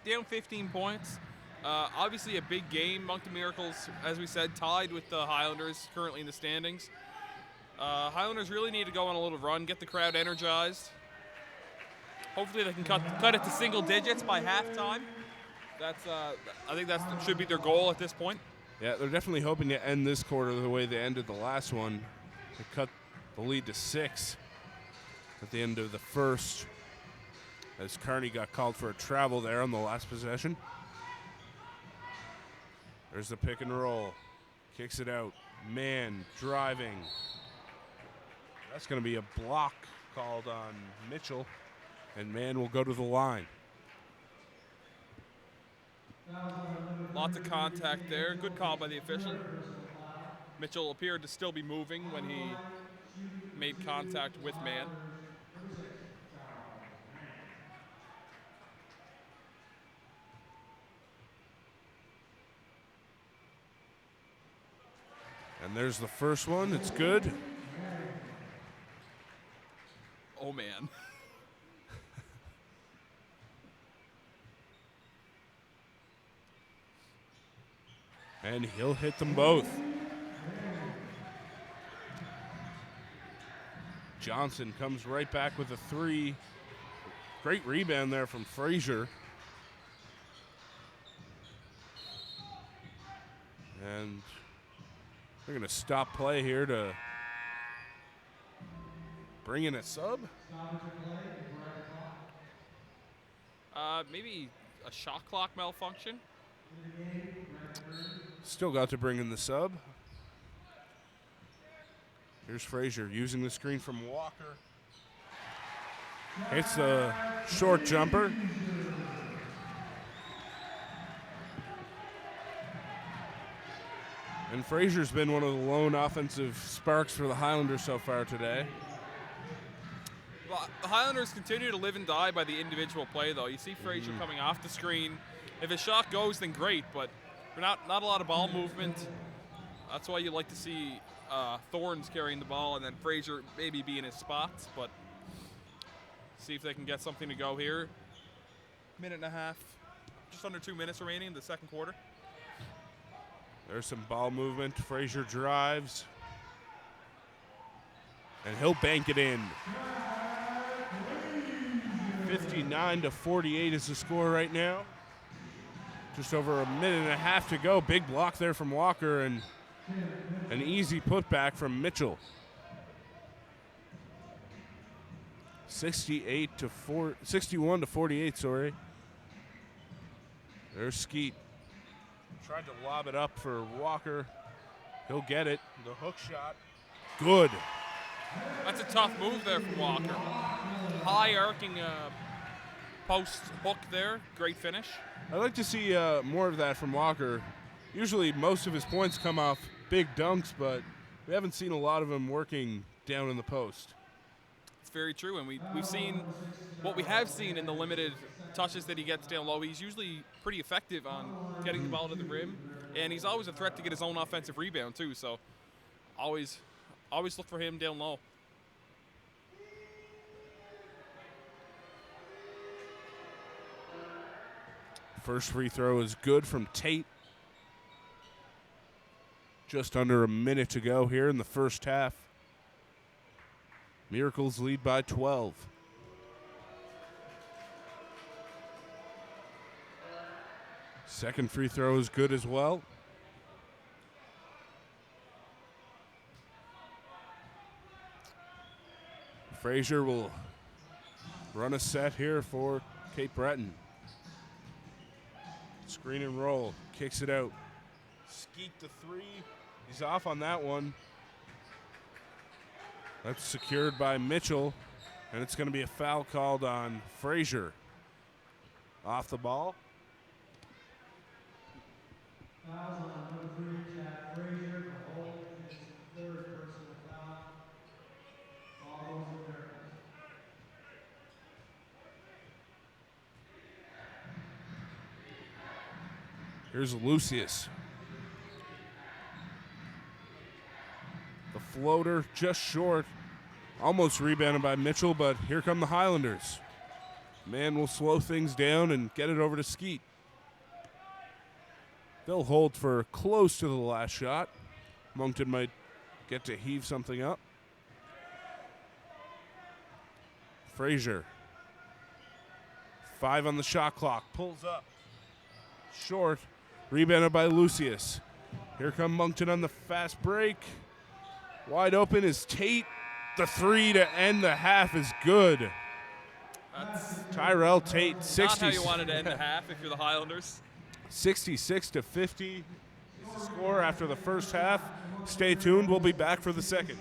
Down 15 points. Obviously a big game. Moncton Miracles, as we said, tied with the Highlanders currently in the standings. Highlanders really need to go on a little run, get the crowd energized. Hopefully they can cut it to single digits by halftime. I think that should be their goal at this point. Yeah, they're definitely hoping to end this quarter the way they ended the last one. They cut the lead to 6 at the end of the first, as Kearney got called for a travel there on the last possession. There's the pick and roll. Kicks it out. Man driving. That's going to be a block called on Mitchell, and Man will go to the line. Fouls on number Lots of 30, contact there. Good call by the official. third personal foul. Mitchell appeared to still be moving when he On line, shooting made two, contact with man. Highlanders, number 6, Charles Manning. And there's the first one. It's good. Oh, man. And he'll hit them both. Johnson comes right back with a 3. Great rebound there from Frazier. And they're going to stop play here to bring in a sub. Stoppage of play, correct clock. Maybe a shot clock malfunction. In the game, referee. Still got to bring in the sub. Here's Frazier using the screen from Walker. Hits the short jumper. And Frazier's been one of the lone offensive sparks for the Highlanders so far today. Well, the Highlanders continue to live and die by the individual play, though. You see Frazier coming off the screen. If his shot goes, then great, but not a lot of ball movement. That's why you like to see Thorns carrying the ball and then Frazier maybe be in his spots, but see if they can get something to go here. Minute and a half, just under 2 minutes remaining in the second quarter. There's some ball movement. Frazier drives. And he'll bank it in. 59-48 is the score right now. Just over a minute and a half to go. Big block there from Walker and an easy putback from Mitchell. 61-48, sorry. There's Skeet. Tried to lob it up for Walker. He'll get it. The hook shot. Good. That's a tough move there from Walker. High arcing post hook there. Great finish. I'd like to see more of that from Walker. Usually most of his points come off big dunks, but we haven't seen a lot of him working down in the post. It's very true, and we've seen what we have seen in the limited touches that he gets down low. He's usually pretty effective on getting the ball to the rim, and he's always a threat to get his own offensive rebound too. So always look for him down low. First free throw is good from Tate. Just under a minute to go here in the first half. Miracles lead by 12. Second free throw is good as well. Frazier will run a set here for Cape Breton. Screen and roll, kicks it out. Skeet the 3. He's off on that one. That's secured by Mitchell, and it's going to be a foul called on Frazier. Off the ball. Fouls on number 3, Chad Frazier, for holding his third personal foul. All those in their place. Here's Lucius. The floater just short. Almost rebounded by Mitchell, but here come the Highlanders. Man will slow things down and get it over to Skeet. They'll hold for close to the last shot. Moncton might get to heave something up. Frazier. 5 on the shot clock. Pulls up. Short. Rebounded by Lucius. Here come Moncton on the fast break. Wide open is Tate. The 3 to end the half is good. That's Tyrell Tate, not 60. how you wanted to end the half if you're the Highlanders. 66-50 is the score after the first half. Stay tuned. We'll be back for the second.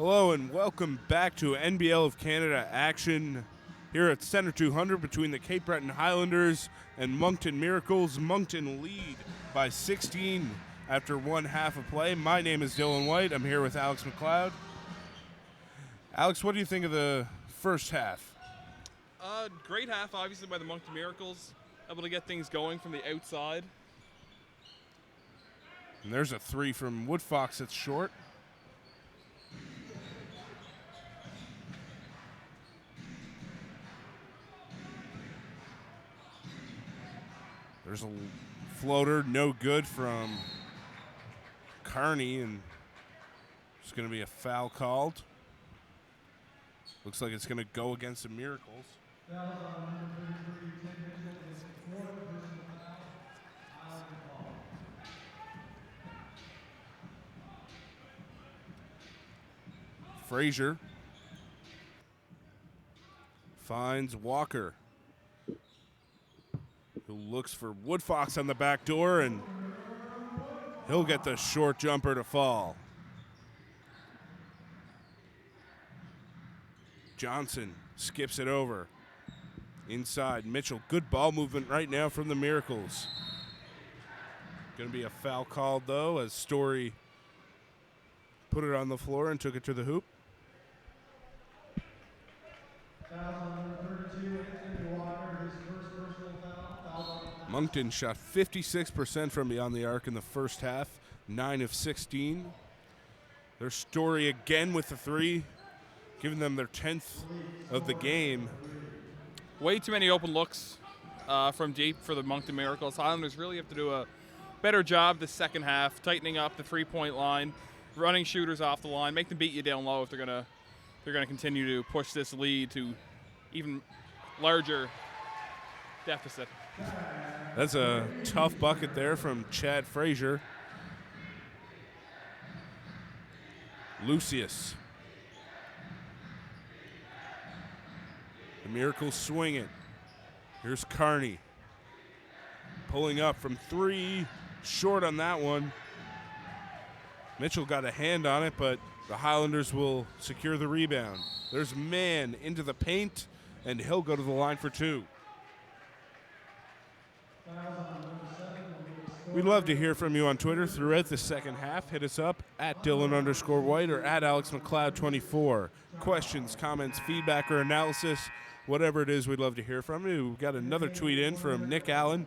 Hello and welcome back to NBL of Canada action here at Center 200 between the Cape Breton Highlanders and Moncton Miracles. Moncton lead by 16 after one half of play. My name is Dylan White. I'm here with Alex McLeod. Alex, what do you think of the first half? Great half, obviously, by the Moncton Miracles. Able to get things going from the outside. And there's a three from Woodfox that's short. There's a floater, no good from Carney, and it's going to be a foul called. Looks like it's going to go against the Miracles. Fouls on number 33, Tim Mitchell, his fourth personal foul. Highlander ball. Frazier finds Walker, who looks for Woodfox on the back door, and he'll get the short jumper to fall. Johnson skips it over. Inside, Mitchell. Good ball movement right now from the Miracles. Going to be a foul called, though, as Story put it on the floor and took it to the hoop. Fouls on number 32, Anthony Walker, his first personal foul. Fouls on Moncton shot 56% from beyond the arc in the first half, 9 of 16. There's Story again with the three, giving them their 10th of the game. Way too many open looks from deep for the Moncton Miracles. Highlanders really have to do a better job this second half, tightening up the three-point line, running shooters off the line, make them beat you down low if they're gonna continue to push this lead to even larger deficit. That's a tough bucket there from Chad Frazier. Lucius. The Miracles swing it. Here's Carney. Pulling up from three. Short on that one. Mitchell got a hand on it, but the Highlanders will secure the rebound. There's Mann into the paint, and he'll go to the line for two. We'd love to hear from you on Twitter throughout the second half. Hit us up at Dylan_White or at AlexMcLeod24. Questions, comments, feedback, or analysis, whatever it is, we'd love to hear from you. We've got another tweet in from Nick Allen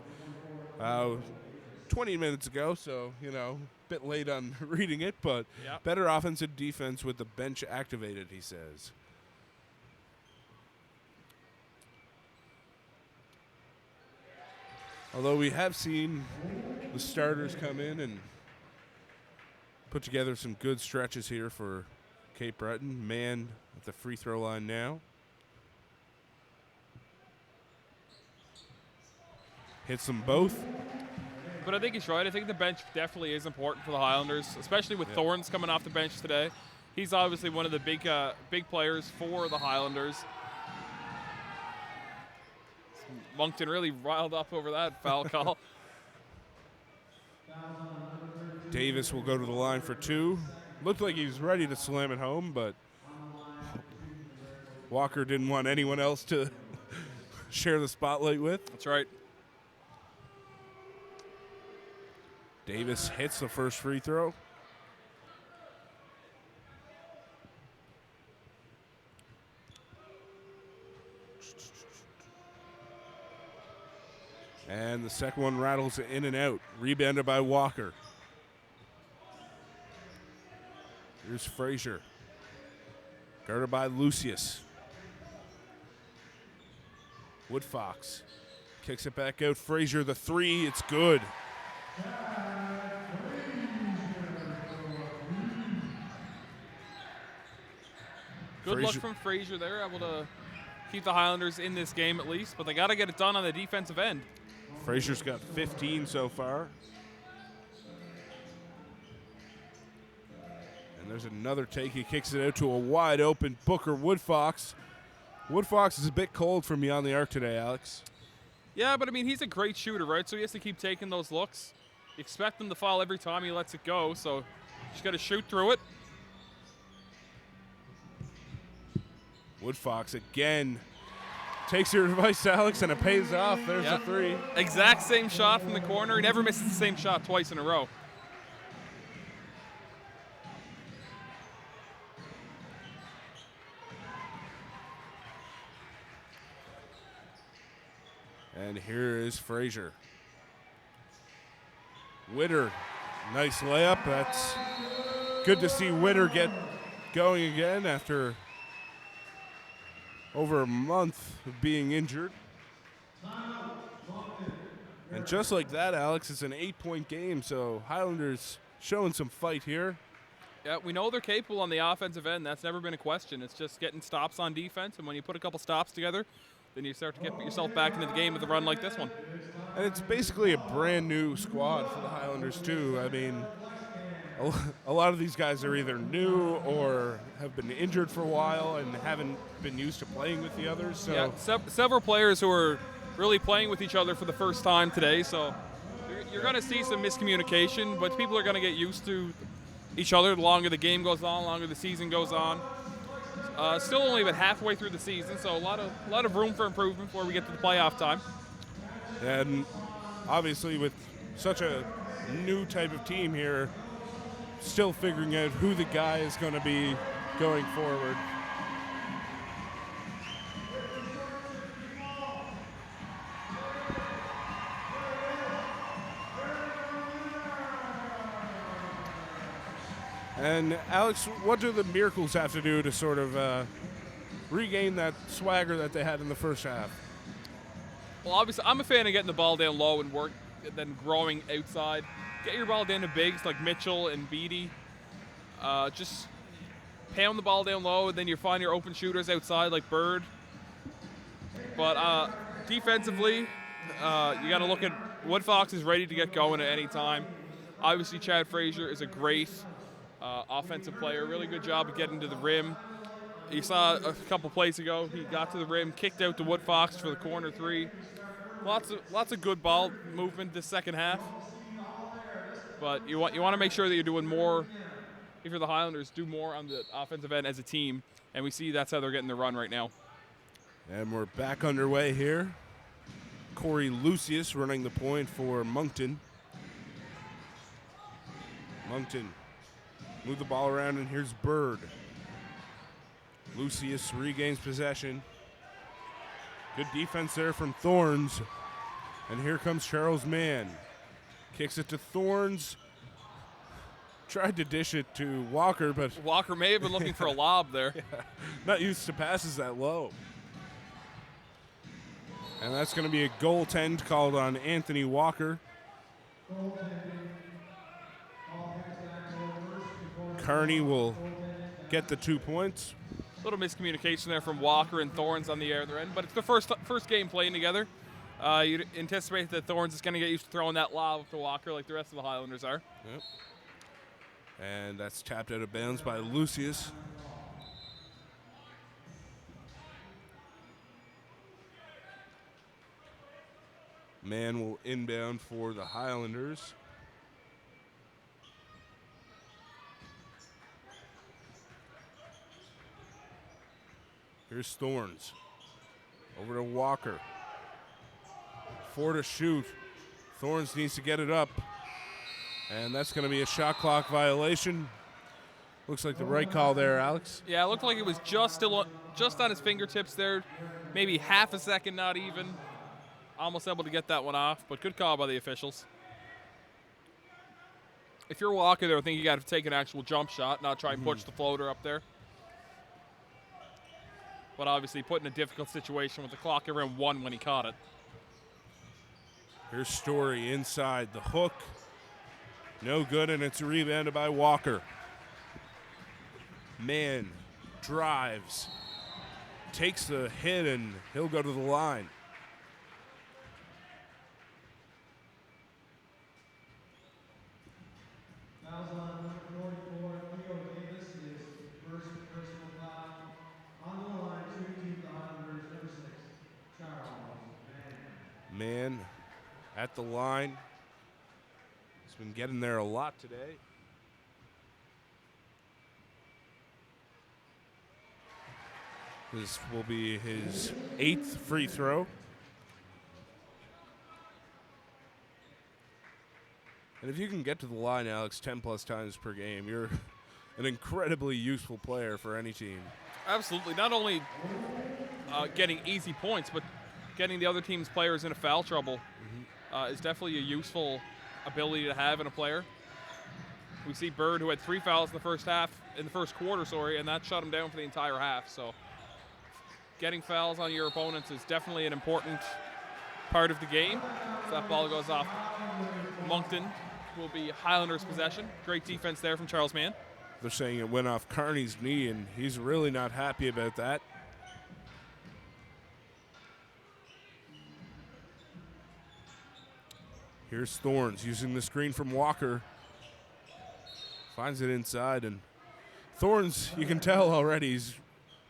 20 minutes ago, so, a bit late on reading it, but Yep. Better offensive defense with the bench activated, he says. Although we have seen the starters come in and put together some good stretches here for Cape Breton. Mann at the free throw line now. Hits them both. But I think he's right. I think the bench definitely is important for the Highlanders, especially with Thorns coming off the bench today. He's obviously one of the big players for the Highlanders. Moncton really riled up over that foul call. Davis will go to the line for two. Looked like he was ready to slam it home, but Walker didn't want anyone else to share the spotlight with. That's right. Davis hits the first free throw. And the second one rattles in and out. Rebounded by Walker. Here's Frazier. Guarded by Lucius. Woodfox kicks it back out. Frazier, the three. It's good. Good luck from Frazier there, able to keep the Highlanders in this game at least, but they got to get it done on the defensive end. Frazier's got 15 so far. And there's another take. He kicks it out to a wide open Booker Woodfox. Woodfox is a bit cold from beyond the arc today, Alex. Yeah, but I mean, he's a great shooter, right? So he has to keep taking those looks. You expect him to foul every time he lets it go, so you just got to shoot through it. Woodfox again takes your advice, Alex, and it pays off. There's a three. Exact same shot from the corner. He never misses the same shot twice in a row. And here is Frazier. Witter, nice layup. That's good to see Witter get going again after over a month of being injured. And just like that, Alex, it's an 8-point game, so Highlanders showing some fight here. Yeah, we know they're capable on the offensive end. That's never been a question. It's just getting stops on defense, and when you put a couple stops together, then you start to get yourself back into the game with a run like this one. And it's basically a brand new squad for the Highlanders, too. I mean, a lot of these guys are either new or have been injured for a while and haven't been used to playing with the others. So. Yeah, several players who are really playing with each other for the first time today, so you're going to see some miscommunication, but people are going to get used to each other the longer the game goes on, the longer the season goes on. Still only about halfway through the season, so a lot of room for improvement before we get to the playoff time. And obviously with such a new type of team here, still figuring out who the guy is going to be going forward. And Alex, what do the Miracles have to do to sort of regain that swagger that they had in the first half? Well, obviously, I'm a fan of getting the ball down low and then growing outside. Get your ball down to bigs like Mitchell and Beattie. Just pound the ball down low, and then you find your open shooters outside like Bird. But defensively, you got to look at Woodfox is ready to get going at any time. Obviously, Chad Frazier is a great offensive player. Really good job of getting to the rim. You saw a couple plays ago, he got to the rim, kicked out to Woodfox for the corner three. Lots of good ball movement this second half. But you want to make sure that you're doing more. If you're the Highlanders, do more on the offensive end as a team, and we see that's how they're getting the run right now. And we're back underway here. Corey Lucius running the point for Moncton. Moncton move the ball around, and here's Bird. Lucius regains possession. Good defense there from Thorns. And here comes Charles Mann. Kicks it to Thorns. Tried to dish it to Walker, but Walker may have been looking for a lob there. Yeah, not used to passes that low. And that's going to be a goaltend called on Anthony Walker. Kearney will get the 2 points. A little miscommunication there from Walker and Thorns on the other end, but it's the first game playing together. You'd anticipate that Thorns is going to get used to throwing that lob to Walker like the rest of the Highlanders are. Yep. And that's tapped out of bounds by Lucius. Mann will inbound for the Highlanders. Here's Thorns. Over to Walker. 4 to shoot. Thorns needs to get it up. And that's going to be a shot clock violation. Looks like the right call there, Alex. Yeah, it looked like it was just on his fingertips there. Maybe half a second, not even. Almost able to get that one off, but good call by the officials. If you're Walker there, I think you got to take an actual jump shot, not try and push the floater up there. But obviously put in a difficult situation with the clock around 1 when he caught it. Here's Story inside the hook. No good, and it's rebounded by Walker. Mann drives, takes the hit, and he'll go to the line. Fouls on number 44, Theo Davis, his first personal foul. On the line, shooting the Highlanders, number 6, Charles Mann. Mann at the line. He's been getting there a lot today. This will be his 8th free throw. And if you can get to the line, Alex, 10-plus times per game, you're an incredibly useful player for any team. Absolutely. Not only getting easy points, but getting the other team's players into foul trouble is definitely a useful ability to have in a player. We see Bird, who had 3 fouls in the first quarter, and that shut him down for the entire half. So getting fouls on your opponents is definitely an important part of the game. So that ball goes off Moncton. Will be Highlanders' possession. Great defense there from Charles Mann. They're saying it went off Carney's knee, and he's really not happy about that. Here's Thorns using the screen from Walker. Finds it inside, and Thorns, you can tell already, he's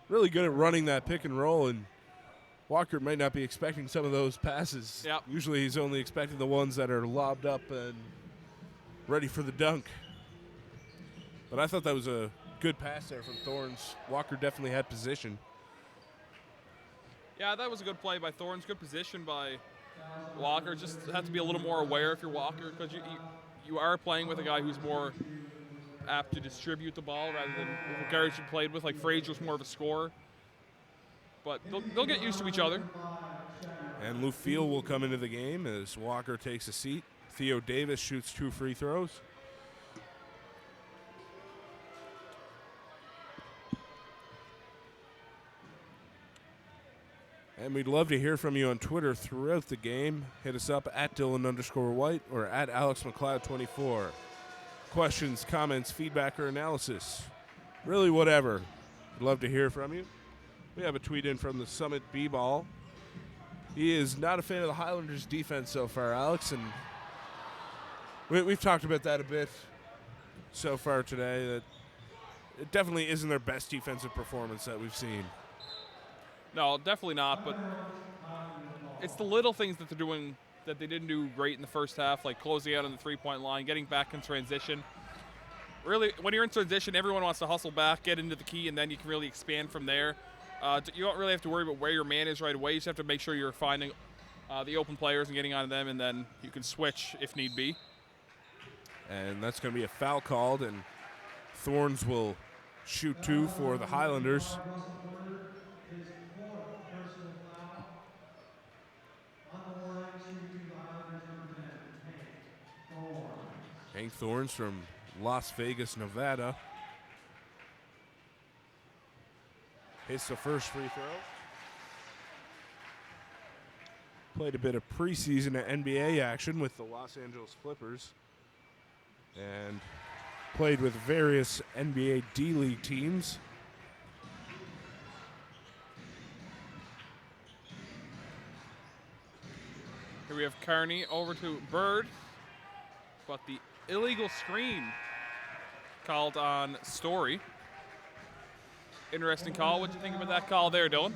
really good at running that pick and roll, and Walker might not be expecting some of those passes. Yep. Usually he's only expecting the ones that are lobbed up and ready for the dunk. But I thought that was a good pass there from Thorns. Walker definitely had position. Yeah, that was a good play by Thorns. Good position by Walker. Just have to be a little more aware if you're Walker, because you are playing with a guy who's more apt to distribute the ball rather than the guards you played with. Like Frazier's more of a scorer. But they'll get used to each other. And Lou Field will come into the game as Walker takes a seat. Theo Davis shoots 2 free throws. And we'd love to hear from you on Twitter throughout the game. Hit us up at Dylan_White or at AlexMcLeod24. Questions, comments, feedback, or analysis. Really whatever. We'd love to hear from you. We have a tweet in from the Summit B-Ball. He is not a fan of the Highlanders' defense so far, Alex, and we've talked about that a bit so far today, that it definitely isn't their best defensive performance that we've seen. No, definitely not, but it's the little things that they're doing that they didn't do great in the first half, like closing out on the three-point line, getting back in transition. Really, when you're in transition, everyone wants to hustle back, get into the key, and then you can really expand from there. You don't really have to worry about where your man is right away. You just have to make sure you're finding the open players and getting on them, and then you can switch if need be. And that's going to be a foul called, and Thorns will shoot 2 for the Highlanders. Hank Thorns from Las Vegas, Nevada. Hits the first free throw. Played a bit of preseason NBA action with the Los Angeles Clippers. And played with various NBA D-League teams. Here we have Carney over to Bird, but the illegal screen called on Story. Interesting call. What do you think about that call there, Dylan?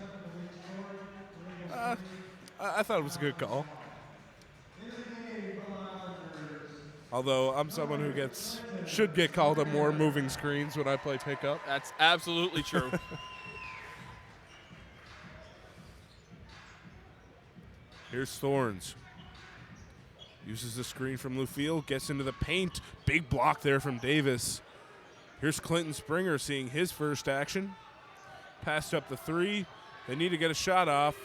I thought it was a good call. Although I'm someone who should get called on more moving screens when I play pickup. That's absolutely true. Here's Thorns. Uses the screen from Lou Field, gets into the paint. Big block there from Davis. Here's Clinton Springer seeing his first action. Passed up the 3. They need to get a shot off.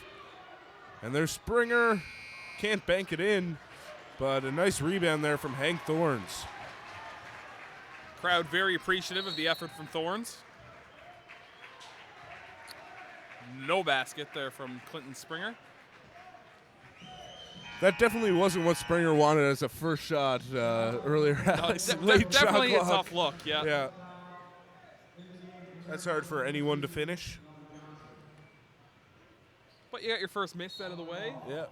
And there's Springer. Can't bank it in, but a nice rebound there from Hank Thorns. Crowd very appreciative of the effort from Thorns. No basket there from Clinton Springer. That definitely wasn't what Springer wanted as a first shot earlier. Late definitely shot a tough look, yeah. Yeah. That's hard for anyone to finish. But you got your first miss out of the way. Yeah.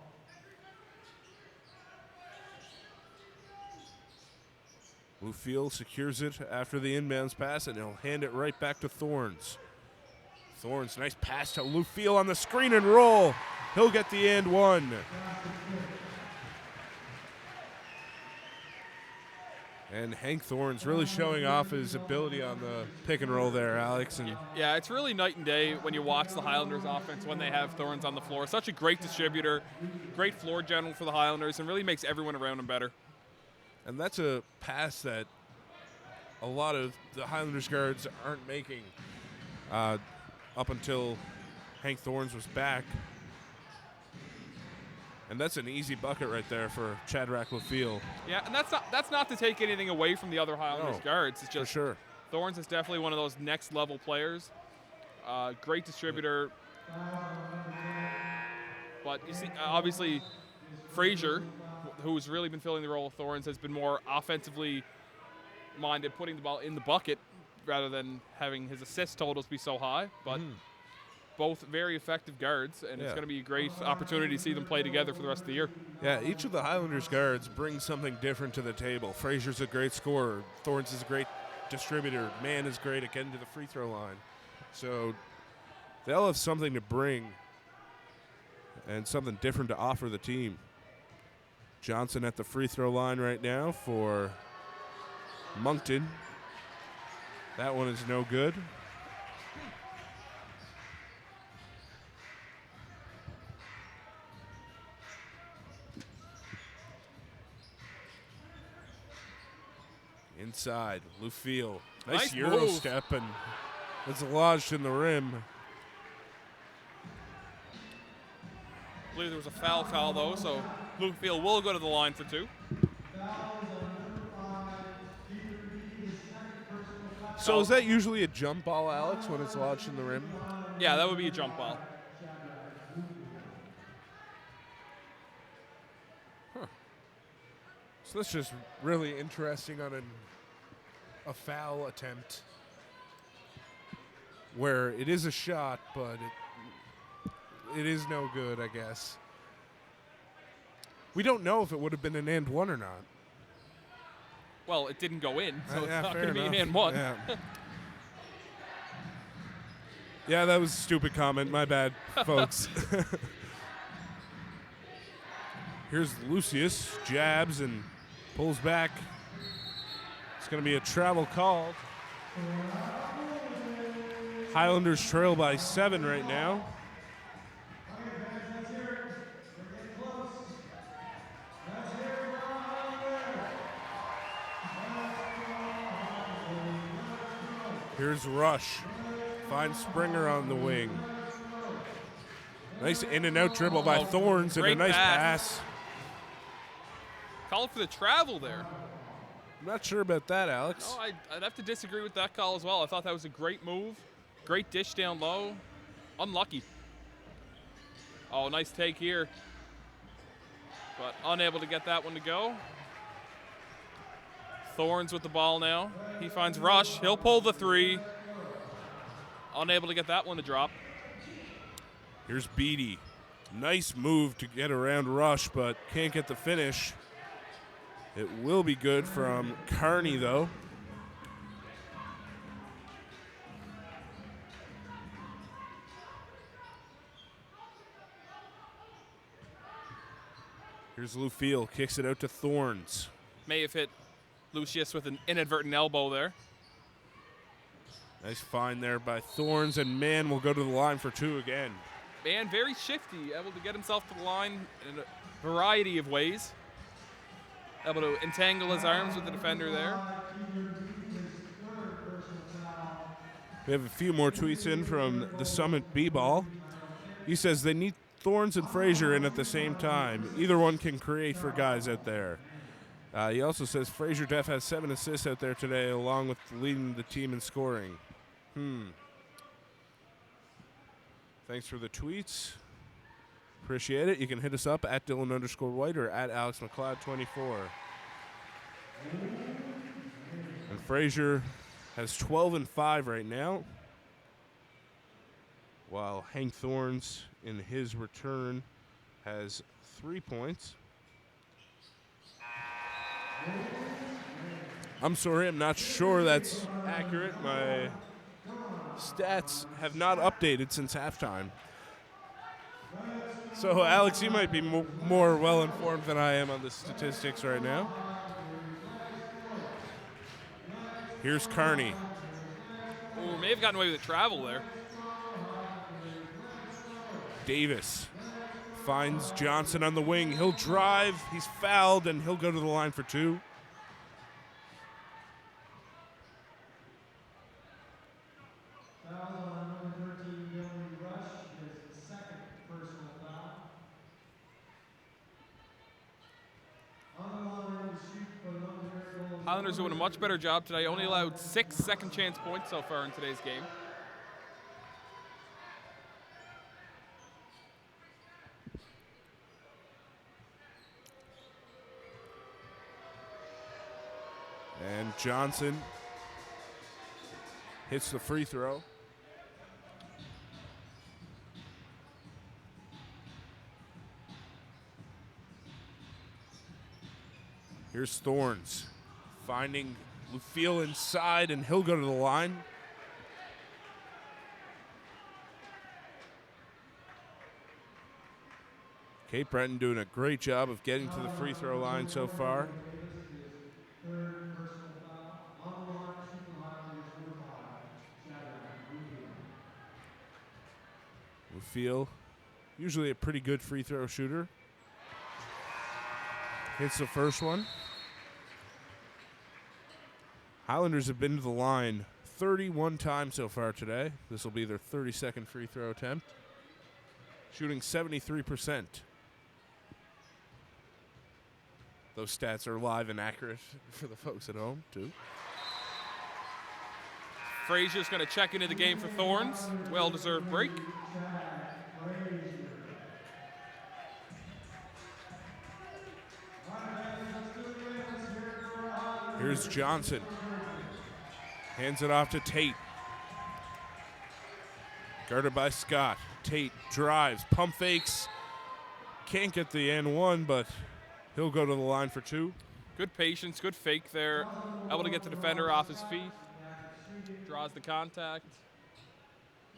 Lou Field secures it after the inbounds pass, and he'll hand it right back to Thorns. Thorns, nice pass to Lou Field on the screen and roll. He'll get the and one. And Hank Thorne's really showing off his ability on the pick and roll there, Alex. And yeah, it's really night and day when you watch the Highlanders offense when they have Thorns on the floor. Such a great distributor, great floor general for the Highlanders, and really makes everyone around him better. And that's a pass that a lot of the Highlanders guards aren't making up until Hank Thorns was back. And that's an easy bucket right there for Shadrach LaFille. Yeah, and that's not to take anything away from the other Highlanders guards. It's just for sure. Thorns is definitely one of those next level players. Great distributor. But you see, obviously, Frazier, who's really been filling the role of Thorns, has been more offensively minded, putting the ball in the bucket rather than having his assist totals be so high. But both very effective guards, and it's going to be a great opportunity to see them play together for the rest of the year. Yeah, each of the Highlanders guards brings something different to the table. Frazier's a great scorer. Thorns is a great distributor. Mann is great at getting to the free throw line. So they'll have something to bring and something different to offer the team. Johnson at the free throw line right now for Moncton. That one is no good. Inside, LaFille. Nice Euro move. step, and it's lodged in the rim. I believe there was a foul though, so Bluefield will go to the line for two. So is that usually a jump ball, Alex, when it's lodged in the rim? Yeah, that would be a jump ball. So that's just really interesting on a foul attempt where it is a shot, but it is no good, I guess. We don't know if it would have been an and one or not. Well, it didn't go in, so yeah, it's not fair going to be an enough. and one. Yeah. Yeah, that was a stupid comment. My bad, folks. Here's Lucius, jabs and pulls back. It's going to be a travel call. Highlanders trail by 7 right now. Here's Rush. Finds Springer on the wing. Nice in and out dribble by Thorns and a nice pass. Call for the travel there. I'm not sure about that, Alex. No, I'd have to disagree with that call as well. I thought that was a great move. Great dish down low. Unlucky. Oh, nice take here. But unable to get that one to go. Thorns with the ball now. He finds Rush. He'll pull the three. Unable to get that one to drop. Here's Beatty. Nice move to get around Rush, but can't get the finish. It will be good from Carney, though. Here's LaFille. Kicks it out to Thorns. May have hit Lucius with an inadvertent elbow there. Nice find there by Thorns, and Mann will go to the line for 2 again. Mann very shifty, able to get himself to the line in a variety of ways. Able to entangle his arms with the defender there. We have a few more tweets in from the Summit B-Ball. He says they need Thorns and Frazier in at the same time. Either one can create for guys out there. He also says Frazier Def has 7 assists out there today, along with leading the team in scoring. Thanks for the tweets. Appreciate it. You can hit us up at Dylan_White or at AlexMcLeod24. And Frazier has 12 and 5 right now, while Hank Thorns in his return has 3 points. I'm sorry, I'm not sure that's accurate. My stats have not updated since halftime. So, Alex, you might be more well-informed than I am on the statistics right now. Here's Kearney. Ooh, may have gotten away with a travel there. Davis finds Johnson on the wing. He'll drive. He's fouled, and he'll go to the line for 2. Foul on number 13, Dylan Rush, his second personal foul. On the line to shoot for the Moncton Miracles. Highlanders doing a much better job today. Only allowed 6 second chance points so far in today's game. And Johnson hits the free throw. Here's Thorns finding Lufiel inside, and he'll go to the line. Cape Breton doing a great job of getting to the free throw line so far. Third personal foul. On the line to shoot for the Highlanders, number 5, Lufiel, usually a pretty good free throw shooter. Hits the first one. Highlanders have been to the line 31 times so far today. This will be their 32nd free throw attempt. Shooting 73%. Those stats are live and accurate for the folks at home, too. Frazier's going to check into the game for Thorns. Well-deserved break. Here's Johnson. Hands it off to Tate. Guarded by Scott. Tate drives, pump fakes. Can't get the N1, but he'll go to the line for 2. Good patience, good fake there. Able to get the defender off his feet. Draws the contact.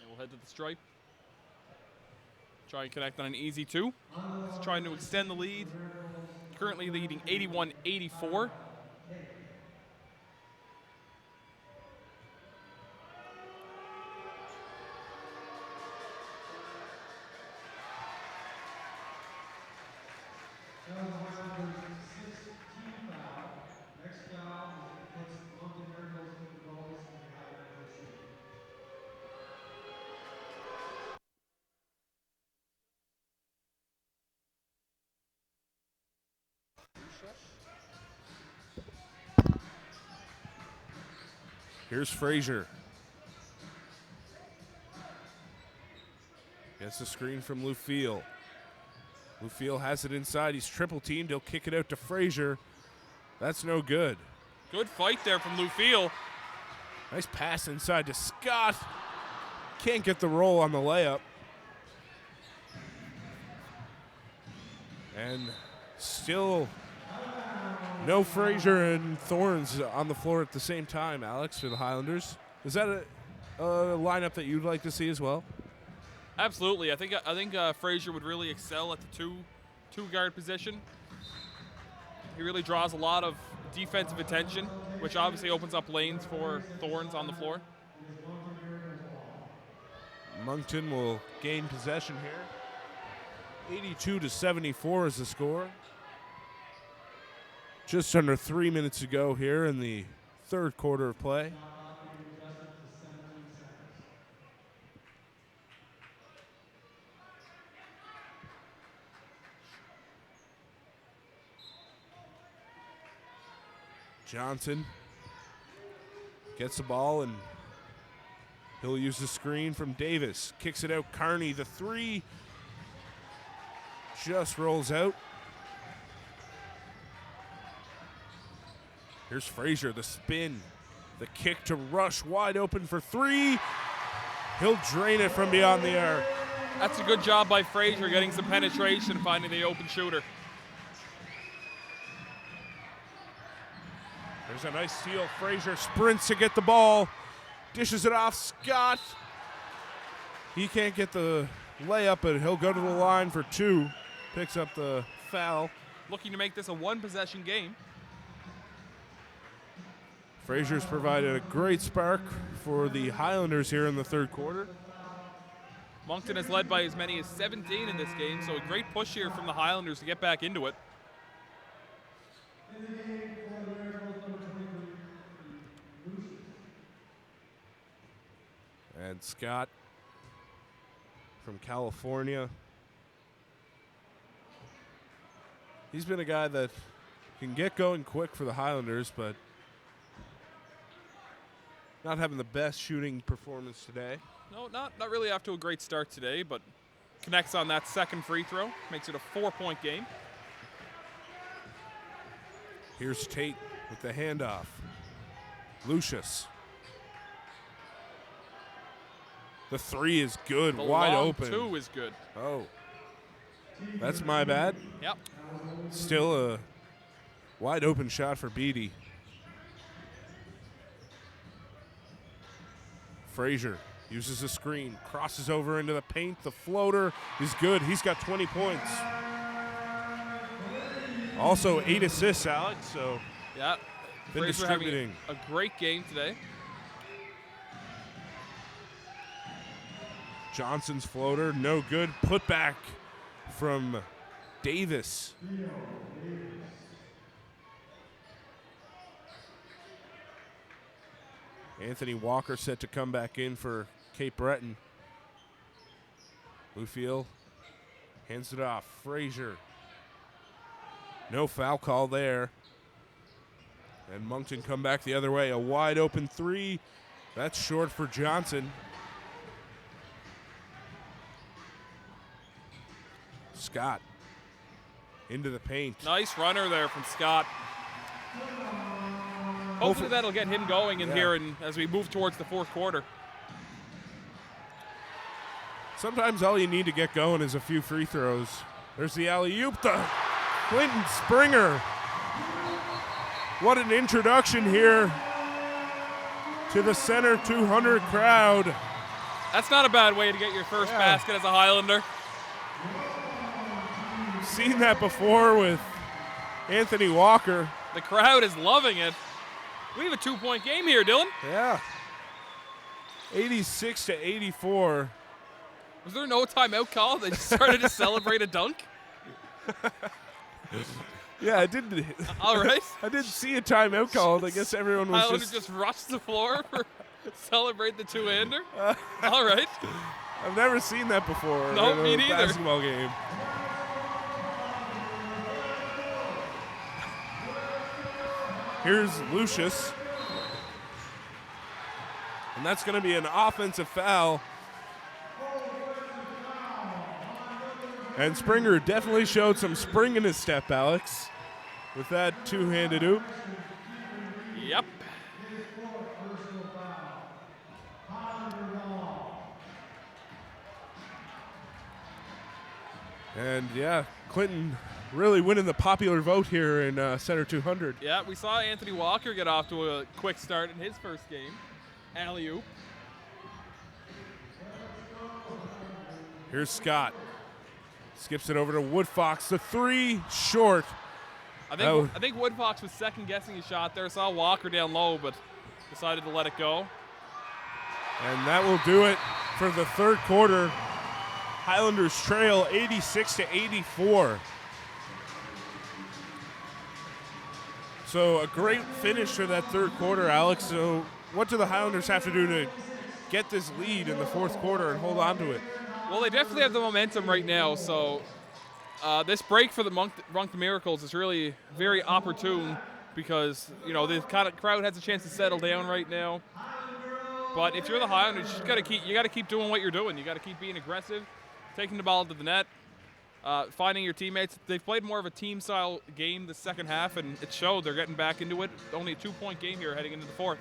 And we'll head to the stripe. Try and connect on an easy 2. He's trying to extend the lead. Currently leading 81-84. That was the Highlanders' 16th foul. Next foul puts Moncton Miracles in the goals and the Highlanders shoot. Here's Frazier. Gets the screen from Lufiel. Lufiel has it inside. He's triple teamed. He'll kick it out to Frazier. That's no good. Good fight there from Lufiel. Nice pass inside to Scott. Can't get the roll on the layup. And still no Frazier and Thorns on the floor at the same time, Alex, for the Highlanders. Is that a lineup that you'd like to see as well? Absolutely. I think Frazier would really excel at the two guard position. He really draws a lot of defensive attention, which obviously opens up lanes for Thorns on the floor. Moncton will gain possession here. 82-74 is the score. Just under 3 minutes to go here in the third quarter of play. Johnson gets the ball, and he'll use the screen from Davis. Kicks it out. Kearney, the 3 just rolls out. Here's Frazier, the spin. The kick to Rush, wide open for 3. He'll drain it from beyond the arc. That's a good job by Frazier, getting some penetration, finding the open shooter. There's a nice steal. Frazier sprints to get the ball. Dishes it off. Scott. He can't get the layup, but he'll go to the line for 2. Picks up the foul. Looking to make this a one-possession game. Frazier's provided a great spark for the Highlanders here in the third quarter. Moncton has led by as many as 17 in this game, so a great push here from the Highlanders to get back into it. And Scott from California. He's been a guy that can get going quick for the Highlanders, but not having the best shooting performance today. No, not really off to a great start today, but connects on that second free throw. Makes it a 4-point game. Here's Tate with the handoff. Lucius. The three is good, The wide long open. two is good. Oh, that's my bad. Yep. Still a wide open shot for Beatty. Frazier uses a screen, crosses over into the paint. The floater is good. He's got 20 points. Also 8 assists, Alex, so Yeah. been Fraser having distributing. a great game today. Johnson's floater, no good. Put back from Davis. Anthony Walker set to come back in for Cape Breton. Bluefield hands it off. Frazier. No foul call there. And Moncton come back the other way. A wide open three. That's short for Johnson. Scott into the paint. Nice runner there from Scott. Hopefully that'll get him going in here and as we move towards the fourth quarter. Sometimes all you need to get going is a few free throws. There's the alley-oop to Clinton Springer. What an introduction here to the Center 200 crowd. That's not a bad way to get your first basket as a Highlander. Seen that before with Anthony Walker. The crowd is loving it. We have a 2-point game here, Dylan. Yeah. 86 to 84. Was there no timeout call? They just started to celebrate a dunk? Yeah, I didn't. All right. I didn't see a timeout called. I guess everyone was Highlanders just rushed the floor for celebrate the two-hander. All right. I've never seen that before No, in a me neither. basketball game. Here's Lucius. And that's going to be an offensive foul. And Springer definitely showed some spring in his step, Alex, with that two-handed oop. Yep. And yeah, Clinton really winning the popular vote here in Center 200. Yeah, we saw Anthony Walker get off to a quick start in his first game. Alley-oop. Here's Scott. Skips it over to Woodfox. The three short. I think Woodfox was second-guessing his shot there. Saw Walker down low, but decided to let it go. And that will do it for the third quarter. Highlanders trail 86 to 84. So a great finish to that third quarter, Alex. So what do the Highlanders have to do to get this lead in the fourth quarter and hold on to it? Well, they definitely have the momentum right now, so this break for the Moncton Miracles is really very opportune because, you know, the kind of crowd has a chance to settle down right now. But if you're the Highlanders, you got to keep doing what you're doing. You got to keep being aggressive, taking the ball to the net, finding your teammates. They've played more of a team-style game the second half, and it showed. They're getting back into it. Only a 2-point game here heading into the fourth.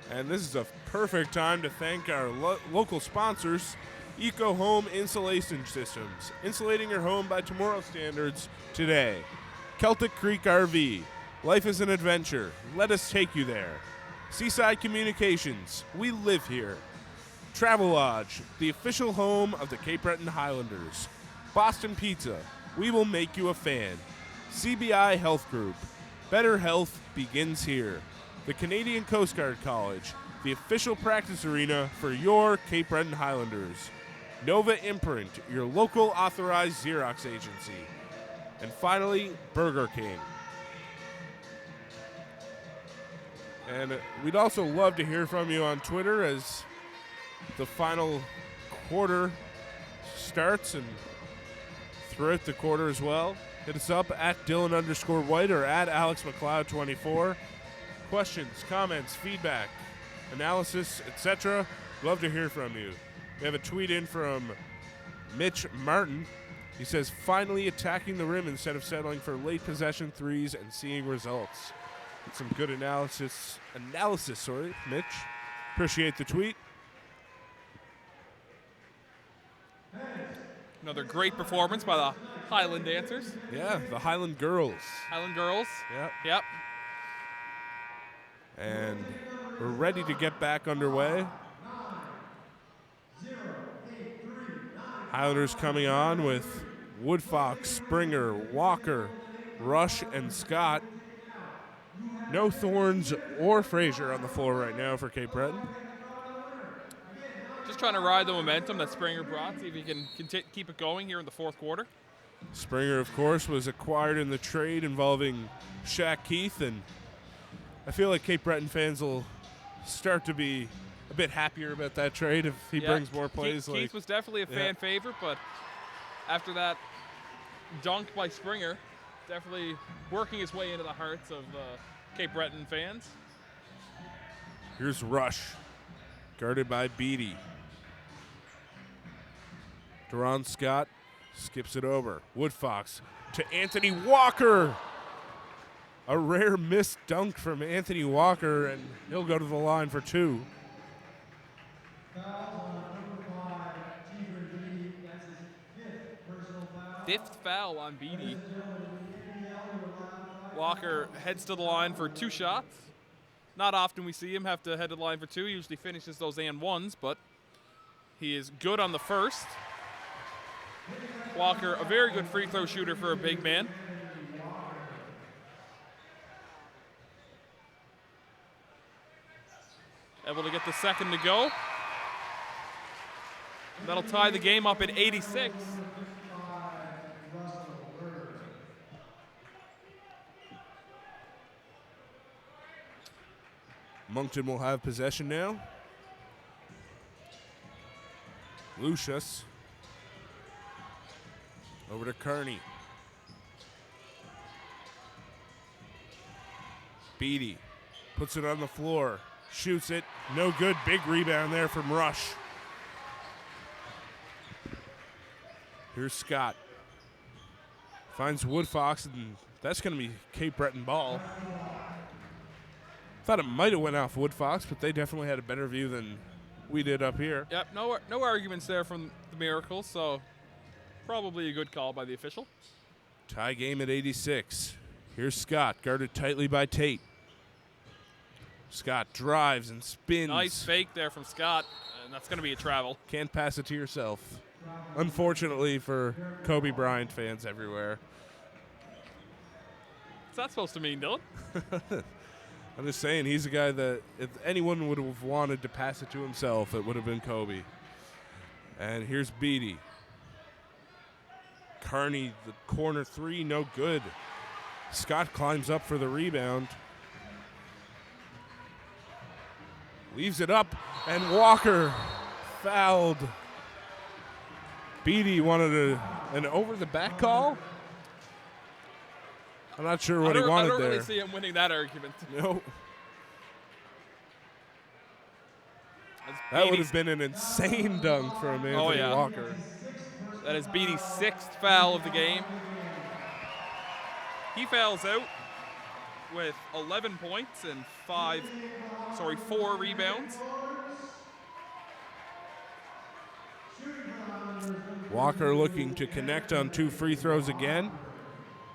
And this is a perfect time to thank our local sponsors, Eco Home Insulation Systems. Insulating your home by tomorrow's standards today. Celtic Creek RV. Life is an adventure. Let us take you there. Seaside Communications. We live here. Travelodge, the official home of the Cape Breton Highlanders. Boston Pizza. We will make you a fan. CBI Health Group. Better health begins here. The Canadian Coast Guard College, the official practice arena for your Cape Breton Highlanders. Nova Imprint, your local authorized Xerox agency. And finally, Burger King. And we'd also love to hear from you on Twitter as the final quarter starts and throughout the quarter as well. Hit us up at Dylan_White or at AlexMcLeod24. Questions, comments, feedback, analysis, etc. Love to hear from you. We have a tweet in from Mitch Martin. He says, finally attacking the rim instead of settling for late possession threes and seeing results. Some good analysis, Mitch. Appreciate the tweet. Another great performance by the Highland dancers. Yeah, the Highland girls. Highland girls. Yep. Yep. And we're ready to get back underway. Highlanders coming on with Woodfox, Springer, Walker, Rush, and Scott. No Thorns or Frazier on the floor right now for Cape Breton. Just trying to ride the momentum that Springer brought, see if he can keep it going here in the fourth quarter. Springer, of course, was acquired in the trade involving Shaq Keith, and I feel like Cape Breton fans will start to be a bit happier about that trade if he brings more plays. Keith was definitely a fan favorite, but after that dunk by Springer, definitely working his way into the hearts of Cape Breton fans. Here's Rush, guarded by Beatty. Duron Scott skips it over. Woodfox to Anthony Walker. A rare missed dunk from Anthony Walker, and he'll go to the line for two. Fifth foul on Beatty. Walker heads to the line for two shots. Not often we see him have to head to the line for two. He usually finishes those and ones, but he is good on the first. Walker, a very good free throw shooter for a big man. Able to get the second to go. That'll tie the game up at 86. Moncton will have possession now. Lucius. Over to Kearney. Beatty puts it on the floor. Shoots it. No good. Big rebound there from Rush. Here's Scott. Finds Woodfox, and that's going to be Cape Breton ball. Thought it might have went off Woodfox, but they definitely had a better view than we did up here. Yep, no arguments there from the Miracles, so probably a good call by the official. Tie game at 86. Here's Scott, guarded tightly by Tate. Scott drives and spins. Nice fake there from Scott, and that's going to be a travel. Can't pass it to yourself. Unfortunately for Kobe Bryant fans everywhere. What's that supposed to mean, Dylan? I'm just saying, he's a guy that if anyone would have wanted to pass it to himself, it would have been Kobe. And here's Beatty. Kearney, the corner three, no good. Scott climbs up for the rebound. Leaves it up, and Walker fouled. Beatty wanted an over-the-back call. I'm not sure what he wanted there. I don't really see him winning that argument. No. That would have been an insane dunk from Anthony Walker. That is Beatty's sixth foul of the game. He fouls out with 11 points and 4 rebounds. Walker looking to connect on 2 free throws again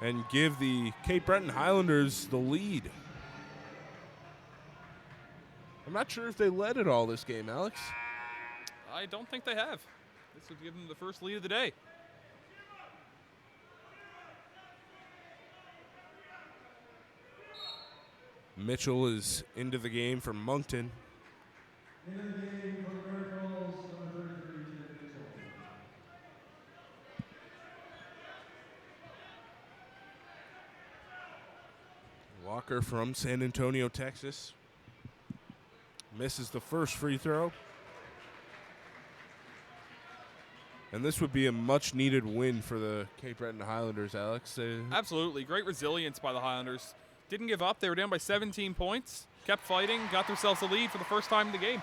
and give the Cape Breton Highlanders the lead. I'm not sure if they led at all this game, Alex. I don't think they have. This would give them the first lead of the day. Mitchell is into the game for Moncton. Into the game for the Cardinals, number 33, Tim Mitchell. Walker from San Antonio, Texas. Misses the first free throw. And this would be a much-needed win for the Cape Breton Highlanders, Alex. Absolutely. Great resilience by the Highlanders. Didn't give up. They were down by 17 points. Kept fighting. Got themselves a lead for the first time in the game.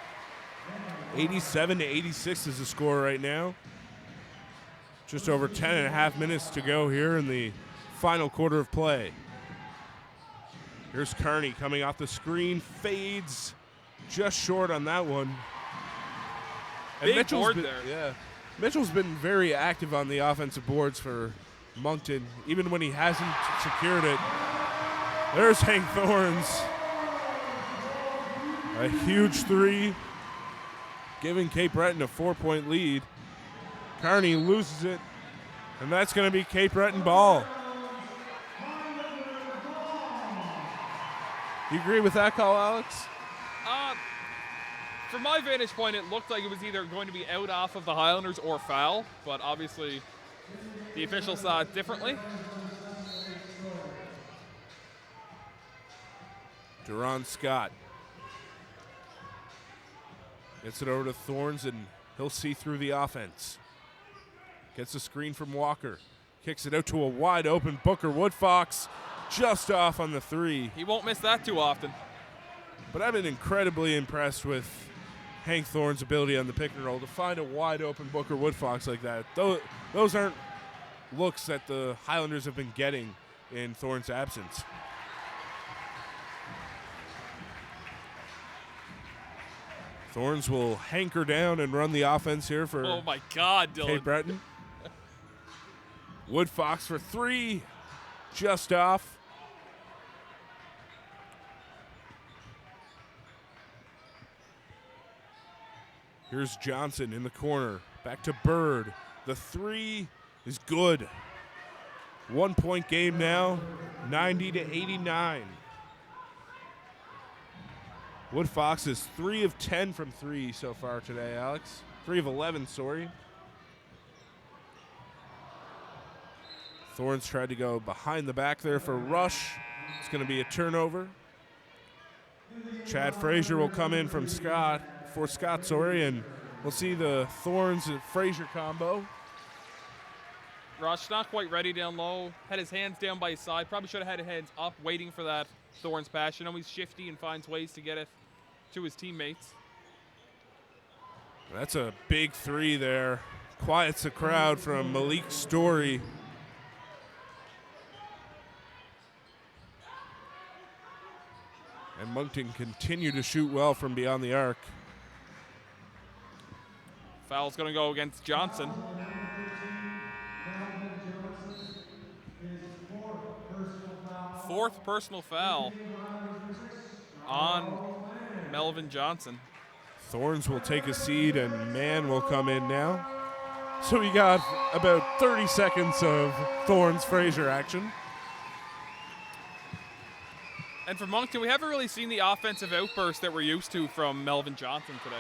87-86 is the score right now. Just over 10 and a half minutes to go here in the final quarter of play. Here's Kearney coming off the screen. Fades just short on that one. And Big board there. Yeah. Mitchell's been very active on the offensive boards for Moncton, even when he hasn't secured it. There's Hank Thorns. A huge three, giving Cape Breton a 4-point lead. Kearney loses it, and that's going to be Cape Breton ball. You agree with that call, Alex? From my vantage point, it looked like it was either going to be out off of the Highlanders or foul, but obviously the officials saw it differently. Duron Scott gets it over to Thorns, and he'll see through the offense. Gets a screen from Walker. Kicks it out to a wide-open Booker Woodfox, just off on the three. He won't miss that too often. But I've been incredibly impressed with Hank Thorne's ability on the pick and roll to find a wide-open Booker Woodfox like that. Those aren't looks that the Highlanders have been getting in Thorne's absence. Thorns will hanker down and run the offense here for Oh my God, Dylan. Cape Breton. Woodfox for three, just off. Here's Johnson in the corner. Back to Bird. The three is good. 1 point game now, 90-89. Woodfox is 3 of 10 from three so far today, Alex. 3 of 11, sorry. Thorns tried to go behind the back there for Rush. It's going to be a turnover. Chad Frazier will come in from Scott, and we'll see the Thorns and Frazier combo. Rush not quite ready down low. Had his hands down by his side. Probably should have had his hands up, waiting for that Thorns pass. You know, he's shifty and finds ways to get it to his teammates. That's a big three there. Quiets the crowd from Malik Story. And Moncton continue to shoot well from beyond the arc. Foul's going to go against Johnson. Fourth personal foul on Melvin Johnson. Thorns will take a seat, and Mann will come in now. So we got about 30 seconds of Thorns-Frazier action. And for Moncton, we haven't really seen the offensive outburst that we're used to from Melvin Johnson today.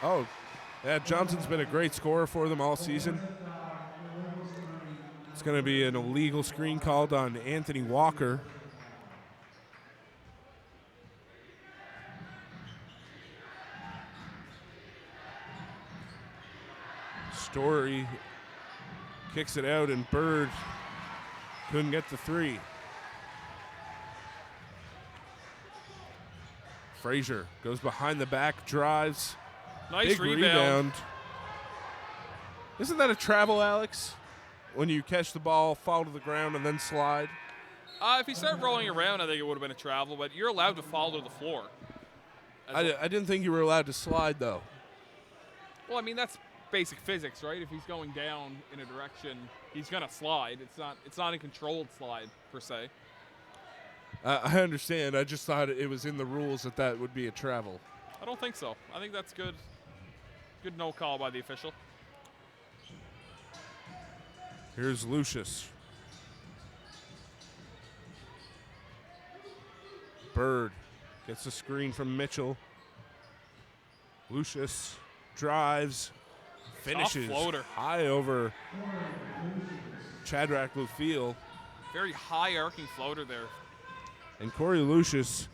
Oh, yeah, Johnson's been a great scorer for them all season. It's going to be an illegal screen called on Anthony Walker. Story kicks it out, and Bird couldn't get the three. Frazier goes behind the back, drives. Nice Big rebound. Isn't that a travel, Alex? When you catch the ball, fall to the ground, and then slide? If he started rolling around, I think it would have been a travel, but you're allowed to fall to the floor. I didn't think you were allowed to slide, though. Well, I mean, that's basic physics, right? If he's going down in a direction, he's going to slide. It's not a controlled slide, per se. I understand. I just thought it was in the rules that would be a travel. I don't think so. I think that's good. Good no call by the official. Here's Lucius. Bird Gets the screen from Mitchell. Lucius drives, finishes floater. high over Shadrach Lufiel. Very high arcing floater there. And Corey Lucius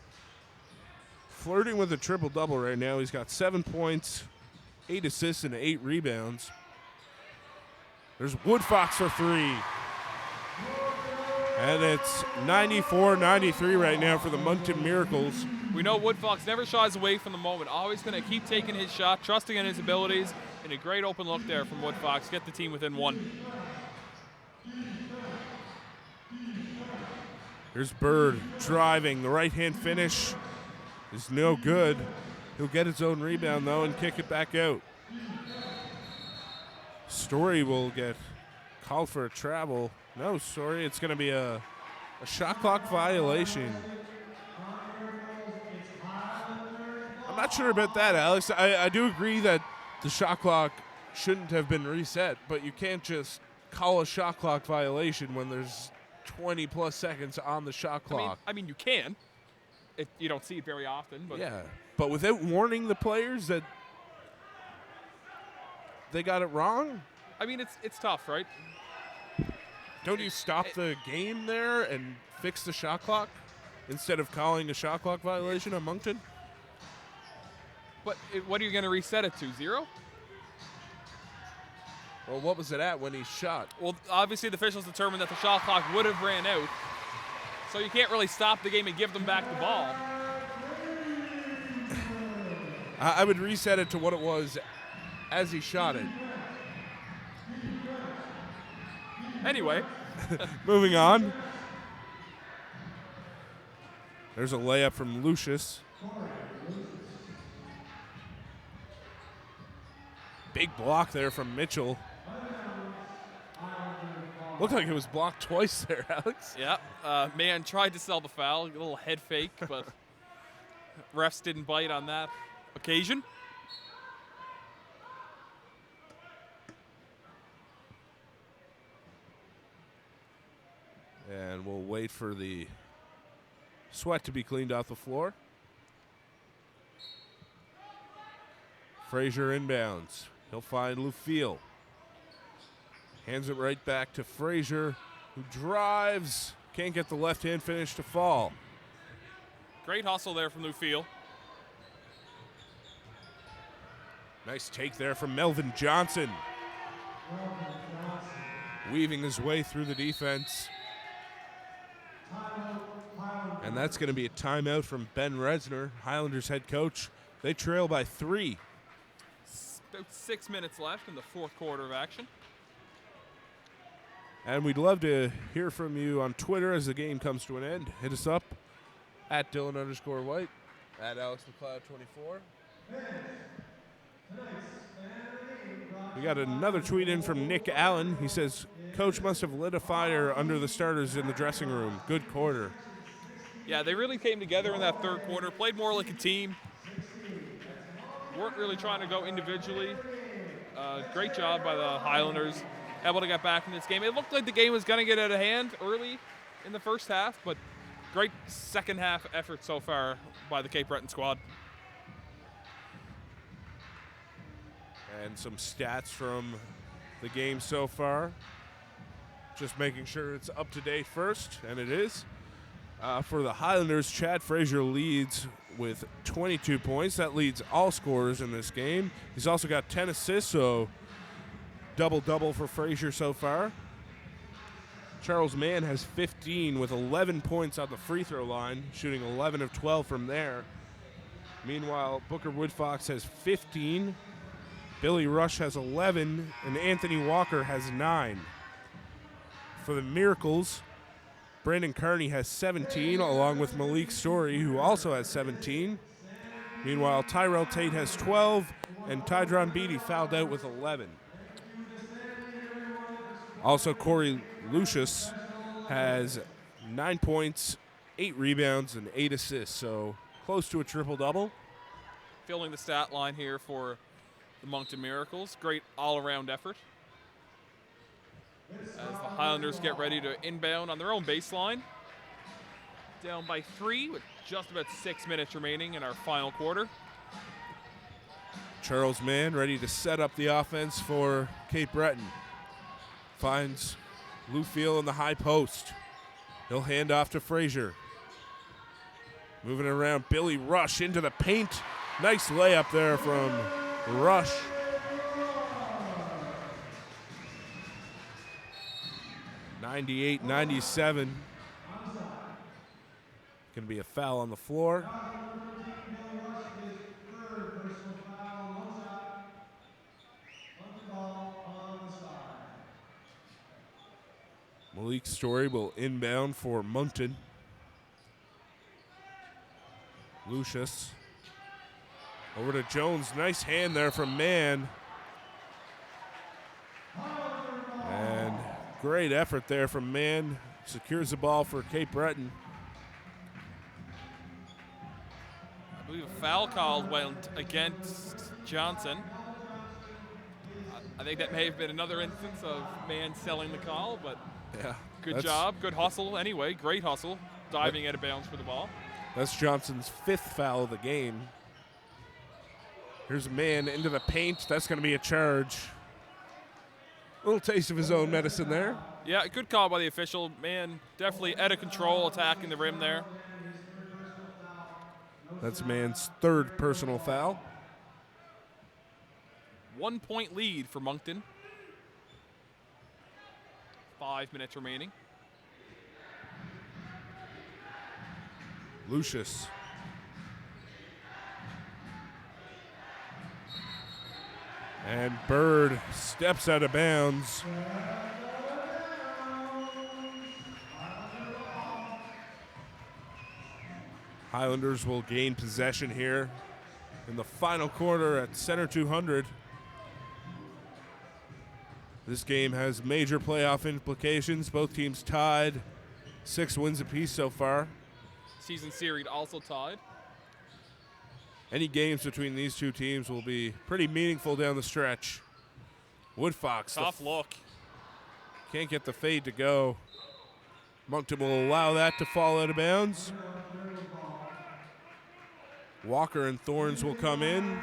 flirting with a triple-double right now. He's got 7 points, 8 assists, and 8 rebounds. There's Woodfox for 3. And it's 94-93 right now for the Moncton Miracles. We know Woodfox never shies away from the moment. Always going to keep taking his shot, trusting in his abilities, and a great open look there from Woodfox. Get the team within 1. Here's Bird driving. The right-hand finish is no good. He'll get his own rebound, though, and kick it back out. Story will get called for a travel. No, Story, it's going to be a shot clock violation. I'm not sure about that, Alex. I do agree that the shot clock shouldn't have been reset, but you can't just call a shot clock violation when there's 20-plus seconds on the shot clock. I mean, you can. You don't see it very often. But yeah, but without warning the players that they got it wrong? I mean, it's tough, right? Don't you stop the game there and fix the shot clock instead of calling a shot clock violation on Moncton? But what are you going to reset it to, 0? Well, what was it at when he shot? Well, obviously the officials determined that the shot clock would have ran out, so you can't really stop the game and give them back the ball. I would reset it to what it was as he shot it. Anyway. Moving on. There's a layup from Lucius. Big block there from Mitchell. Looked like it was blocked twice there, Alex. Yeah, man tried to sell the foul, a little head fake, but refs didn't bite on that occasion. And we'll wait for the sweat to be cleaned off the floor. Frazier inbounds. He'll find Lufiel. Hands it right back to Frazier, who drives. Can't get the left-hand finish to fall. Great hustle there from Lufiel. Nice take there from Melvin Johnson. Weaving his way through the defense. And that's going to be a timeout from Ben Resner, Highlanders head coach. They trail by 3. About 6 minutes left in the fourth quarter of action. And we'd love to hear from you on Twitter as the game comes to an end. Hit us up at Dylan_White, at AlexMcLeod24. We got another tweet in from Nick Allen. He says, Coach must have lit a fire under the starters in the dressing room. Good quarter. Yeah, they really came together in that third quarter, played more like a team. Weren't really trying to go individually. Great job by the Highlanders, able to get back in this game. It looked like the game was going to get out of hand early in the first half, but great second half effort so far by the Cape Breton squad. And some stats from the game so far. Just making sure it's up to date first, and it is. For the Highlanders, Chad Frazier leads with 22 points. That leads all scorers in this game. He's also got 10 assists, so double-double for Frazier so far. Charles Mann has 15 with 11 points on the free throw line, shooting 11 of 12 from there. Meanwhile, Booker Woodfox has 15. Billy Rush has 11, and Anthony Walker has 9. For the Miracles, Brandon Carney has 17, along with Malik Story, who also has 17. Meanwhile, Tyrell Tate has 12, and Tydron Beatty fouled out with 11. Also, Corey Lucius has 9 points, 8 rebounds, and 8 assists, so close to a triple-double. Filling the stat line here for the Moncton Miracles. Great all-around effort. As the Highlanders get ready to inbound on their own baseline. Down by 3 with just about 6 minutes remaining in our final quarter. Charles Mann ready to set up the offense for Cape Breton. Finds Lou Field in the high post. He'll hand off to Frazier. Moving around, Billy Rush into the paint. Nice layup there from Rush. (98-97). Going to be a foul on the floor. Malik Story will inbound for Moncton. Lucius. Over to Jones. Nice hand there from Mann. And great effort there from Mann. Secures the ball for Cape Breton. I believe a foul call went against Johnson. I think that may have been another instance of Mann selling the call, but yeah, good job. Good hustle anyway. Great hustle. Diving out of bounds for the ball. That's Johnson's 5th foul of the game. Here's Mann into the paint. That's going to be a charge. A little taste of his own medicine there. Yeah, good call by the official. Mann definitely out of control attacking the rim there. That's Mann's 3rd personal foul. 1 point lead for Moncton. 5 minutes remaining. Lucius. And Bird steps out of bounds. Highlanders will gain possession here in the final quarter at center 200. This game has major playoff implications. Both teams tied. 6 wins apiece so far. Season series also tied. Any games between these two teams will be pretty meaningful down the stretch. Woodfox. Tough look. Can't get the fade to go. Moncton will allow that to fall out of bounds. Walker and Thorns will come in.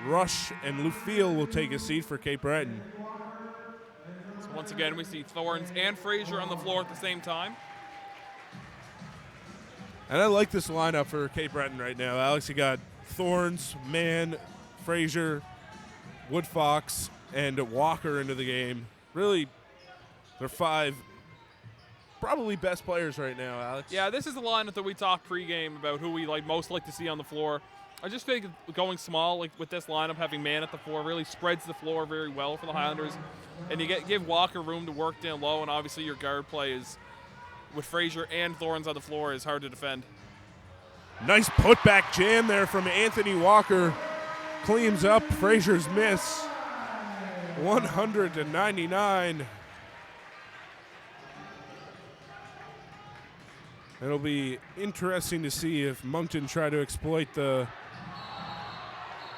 Rush and Lufiel will take a seat for Cape Breton. So once again, we see Thorns and Frazier on the floor at the same time. And I like this lineup for Cape Breton right now. Alex, you got Thorns, Mann, Frazier, Woodfox, and Walker into the game. Really, they're 5 probably best players right now, Alex. Yeah, this is the lineup that we talked pregame about who we most like to see on the floor. I just think going small with this lineup, having Mann at the 4 really spreads the floor very well for the Highlanders. And you give Walker room to work down low, and obviously your guard play is, with Frazier and Thorns on the floor, is hard to defend. Nice putback jam there from Anthony Walker. Cleans up Frazier's miss. 100-99. It'll be interesting to see if Moncton try to exploit the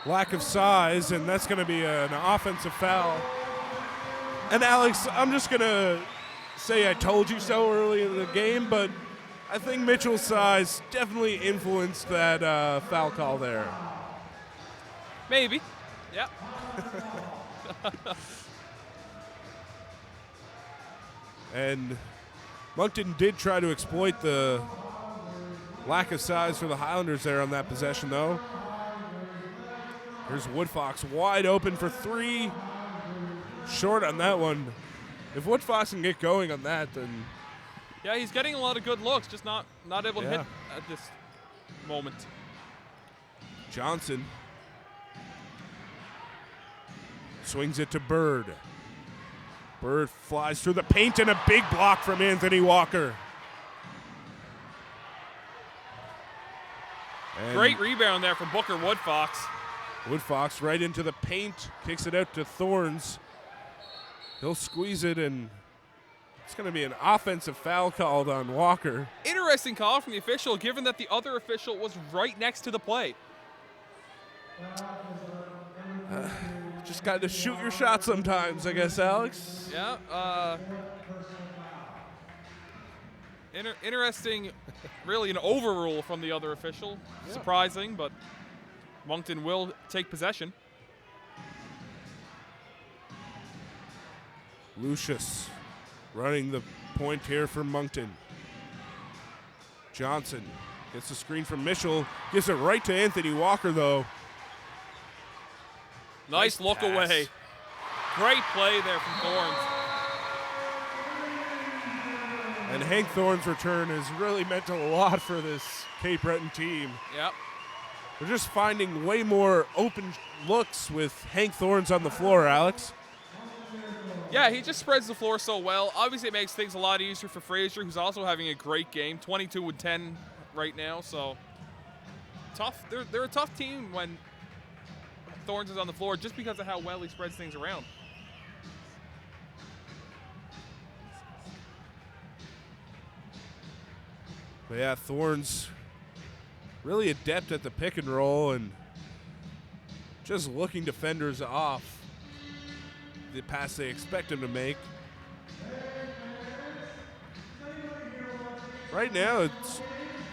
lack of size, and that's going to be an offensive foul. And Alex, I'm just going to say I told you so early in the game, but I think Mitchell's size definitely influenced that foul call there. Maybe. Yeah. And Moncton did try to exploit the lack of size for the Highlanders there on that possession, though. Here's Woodfox wide open for 3. Short on that one. If Woodfox can get going on that, then... Yeah, he's getting a lot of good looks, just not able to hit at this moment. Johnson swings it to Bird. Bird flies through the paint, and a big block from Anthony Walker. And great rebound there from Booker Woodfox. Woodfox right into the paint, kicks it out to Thorns. He'll squeeze it, and it's going to be an offensive foul called on Walker. Interesting call from the official, given that the other official was right next to the play. Just got to shoot your shot sometimes, I guess, Alex. Yeah. Interesting, really an overrule from the other official. Yeah. Surprising, but Moncton will take possession. Lucius running the point here for Moncton. Johnson gets the screen from Mitchell, gives it right to Anthony Walker, though. Nice look pass. away. Great play there from Thorns. And Hank Thorne's return has really meant a lot for this Cape Breton team. Yep. We're just finding way more open looks with Hank Thorne's on the floor, Alex. Yeah, he just spreads the floor so well. Obviously, it makes things a lot easier for Frazier, who's also having a great game, 22 and 10 right now. So tough. They're a tough team when Thorns is on the floor, just because of how well he spreads things around. But yeah, Thorne's really adept at the pick and roll and just looking defenders off the pass they expect him to make. Right now, it's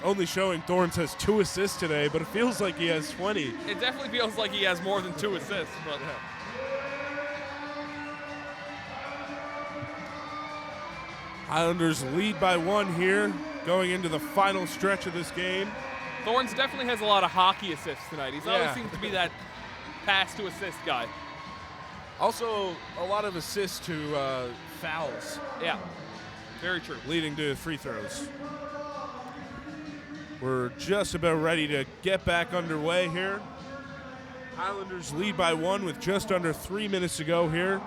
only showing Thorns has 2 assists today, but it feels like he has 20. It definitely feels like he has more than 2 assists, but Highlanders lead by 1 here, going into the final stretch of this game. Thorns definitely has a lot of hockey assists tonight. He's always Yeah. seems to be that pass to assist guy. Also, a lot of assists to fouls, Yeah, very true. leading to free throws. We're just about ready to get back underway here. Highlanders lead by 1 with just under 3 minutes to go here.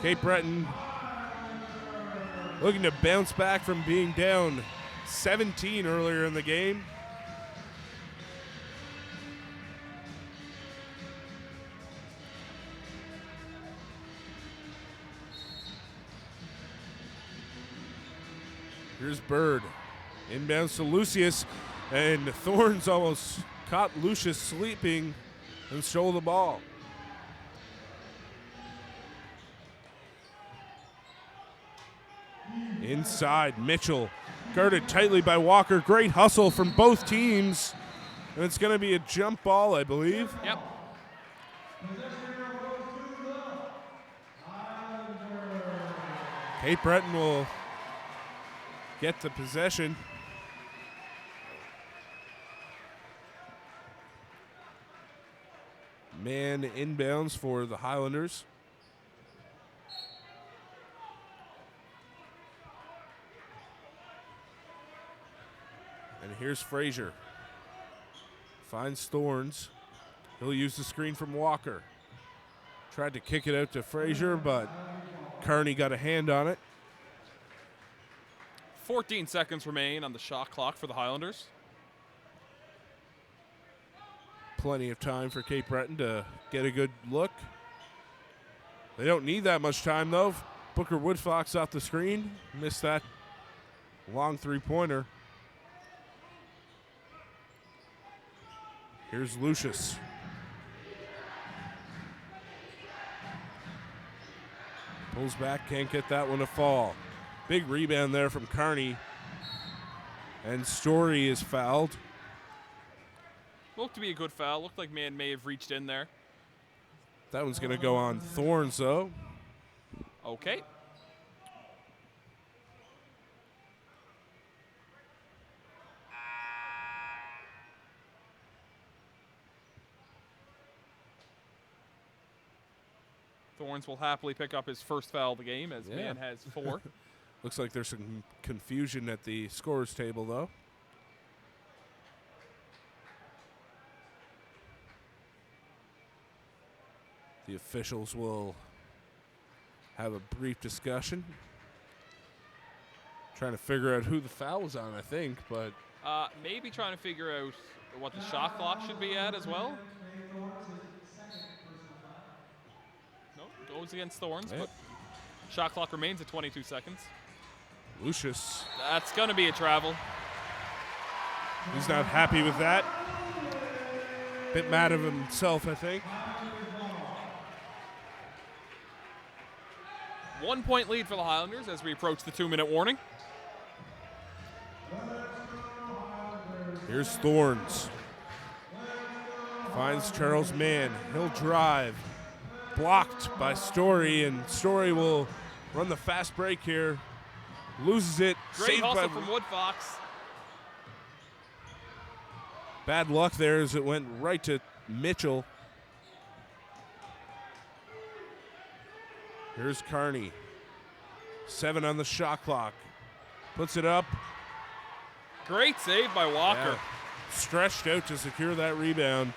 Cape Breton looking to bounce back from being down 17 earlier in the game. Here's Bird. Inbounds to Lucius, and Thorns almost caught Lucius sleeping and stole the ball. Inside, Mitchell guarded tightly by Walker. Great hustle from both teams. And it's going to be a jump ball, I believe. Yep. Cape Breton will get the possession. Man inbounds for the Highlanders. And here's Frazier. Finds Thorns. He'll use the screen from Walker. Tried to kick it out to Frazier, but Kearney got a hand on it. 14 seconds remain on the shot clock for the Highlanders. Plenty of time for Cape Breton to get a good look. They don't need that much time, though. Booker Woodfox off the screen. Missed that long three-pointer. Here's Lucius. Pulls back, can't get that one to fall. Big rebound there from Kearney. And Story is fouled. Looked to be a good foul. Looked like man may have reached in there. That one's going to go on Thorns, though. Okay. Thorns will happily pick up his first foul of the game as man has 4. Looks like there's some confusion at the scorer's table, though. The officials will have a brief discussion. Trying to figure out who the foul was on, I think, but Maybe trying to figure out what the shot clock should be at as well. No, goes against Thorns, Yeah. but shot clock remains at 22 seconds. Lucius, That's going to be a travel. he's not happy with that. Bit mad of himself, I think. 1 point lead for the Highlanders as we approach the 2-minute warning. Here's Thorns. Finds Charles Mann. He'll drive. Blocked by Story, and Story will run the fast break here. Loses it. Great Saved hustle by from Woodfox. bad luck there as it went right to Mitchell. Here's Kearney. 7 on the shot clock. Puts it up. Great save by Walker. Yeah. Stretched out to secure that rebound.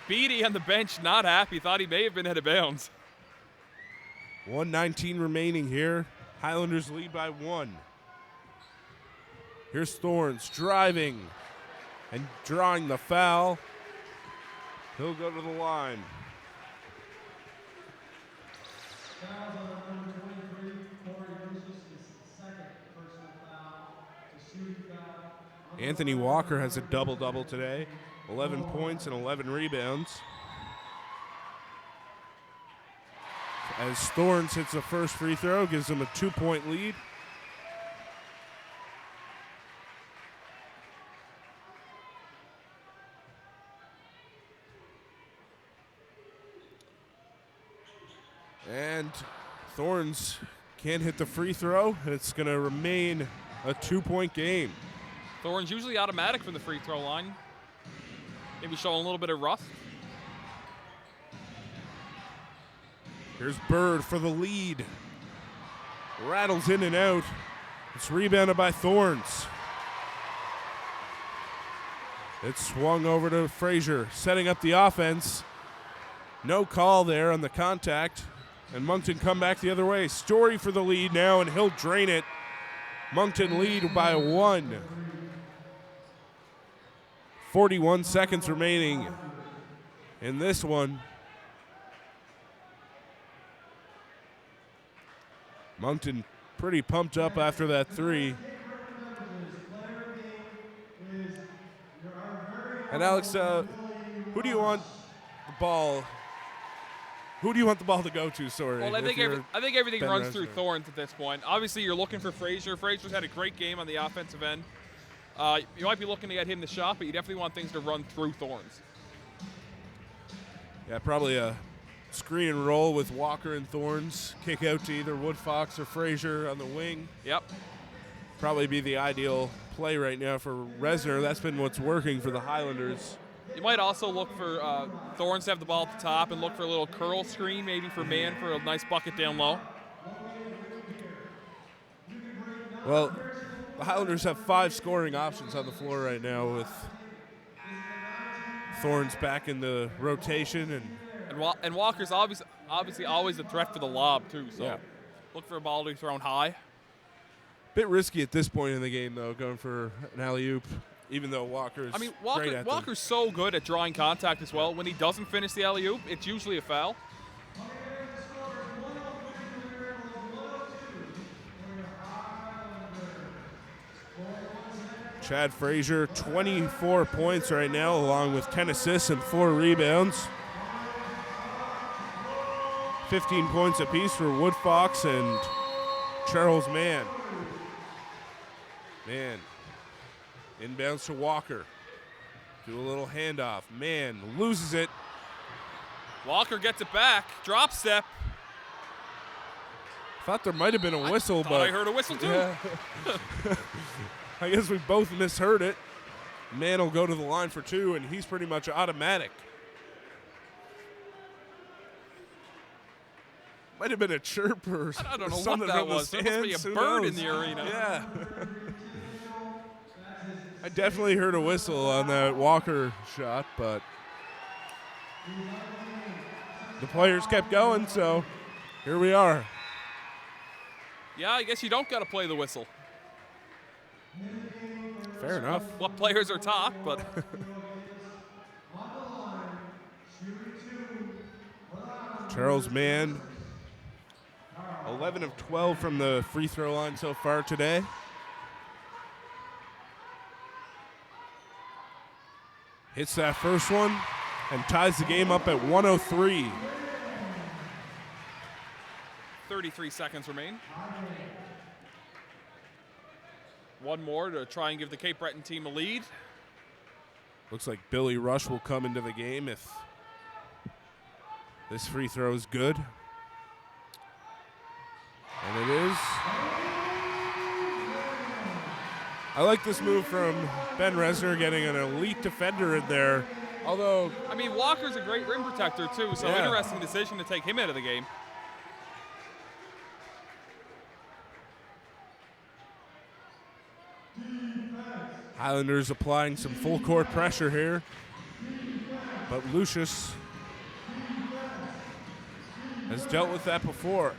Beatty on the bench not happy. Thought he may have been out of bounds. 1:19 remaining here. Highlanders lead by 1. Here's Thorns driving and drawing the foul. He'll go to the line. Fouls on number 23, Corey Lucius, his second personal foul, the shooting foul. Anthony Walker has a double-double today. 11 points and 11 rebounds. As Thorns hits the first free throw, gives him a 2-point lead. And Thorns can't hit the free throw. It's going to remain a 2-point game. Thorns usually automatic from the free throw line. Maybe showing a little bit of rust. Here's Bird for the lead. Rattles in and out. It's rebounded by Thorns. It's swung over to Frazier, setting up the offense. No call there on the contact. And Moncton come back the other way. Story for the lead now, and he'll drain it. Moncton lead by 1. 41 seconds remaining in this one. Moncton pretty pumped up after that 3. And Alex, who do you want the ball? Who do you want the ball to go to? Sorry. Well, I think everything Ben runs through Resnick. Thorns at this point. Obviously, you're looking for Frazier. Frazier's had a great game on the offensive end. You might be looking to get him the shot, but you definitely want things to run through Thorns. Yeah, probably a screen and roll with Walker and Thorns. Kick out to either Woodfox or Frazier on the wing. Yep. Probably be the ideal play right now for Resner. That's been what's working for the Highlanders. You might also look for Thorns to have the ball at the top and look for a little curl screen maybe for Mann for a nice bucket down low. Well, the Highlanders have 5 scoring options on the floor right now with Thorns back in the rotation. And Walker's obviously always a threat for the lob too, so Yeah. look for a ball to be thrown high. Bit risky at this point in the game, though, going for an alley-oop, even though Walker's great at them. Walker's so good at drawing contact as well. When he doesn't finish the alley-oop, it's usually a foul. Chad Frazier, 24 points right now, along with 10 assists and 4 rebounds. 15 points apiece for Woodfox and Charles Mann. Mann inbounds to Walker. Do a little handoff. Mann loses it. Walker gets it back. Drop step. Thought there might have been a whistle, Thought but I heard a whistle too. yeah. I guess we both misheard it. Mann will go to the line for 2, and he's pretty much automatic. Might have been a chirp or I don't know something what that from the was. There must be a stands. Who bird knows? in the arena. Yeah. I definitely heard a whistle on that Walker shot, but the players kept going, so here we are. Yeah, I guess you don't got to play the whistle. Fair enough. What players are taught, but Charles Mann, 11 of 12 from the free throw line so far today. Hits that first one and ties the game up at 103. 33 seconds remain. One more to try and give the Cape Breton team a lead. Looks like Billy Rush will come into the game if this free throw is good. And it is. I like this move from Ben Resner, getting an elite defender in there. Although, I mean, Walker's a great rim protector too, so yeah. Interesting decision to take him out of the game. Highlanders applying some full court pressure here. But Lucius has dealt with that before.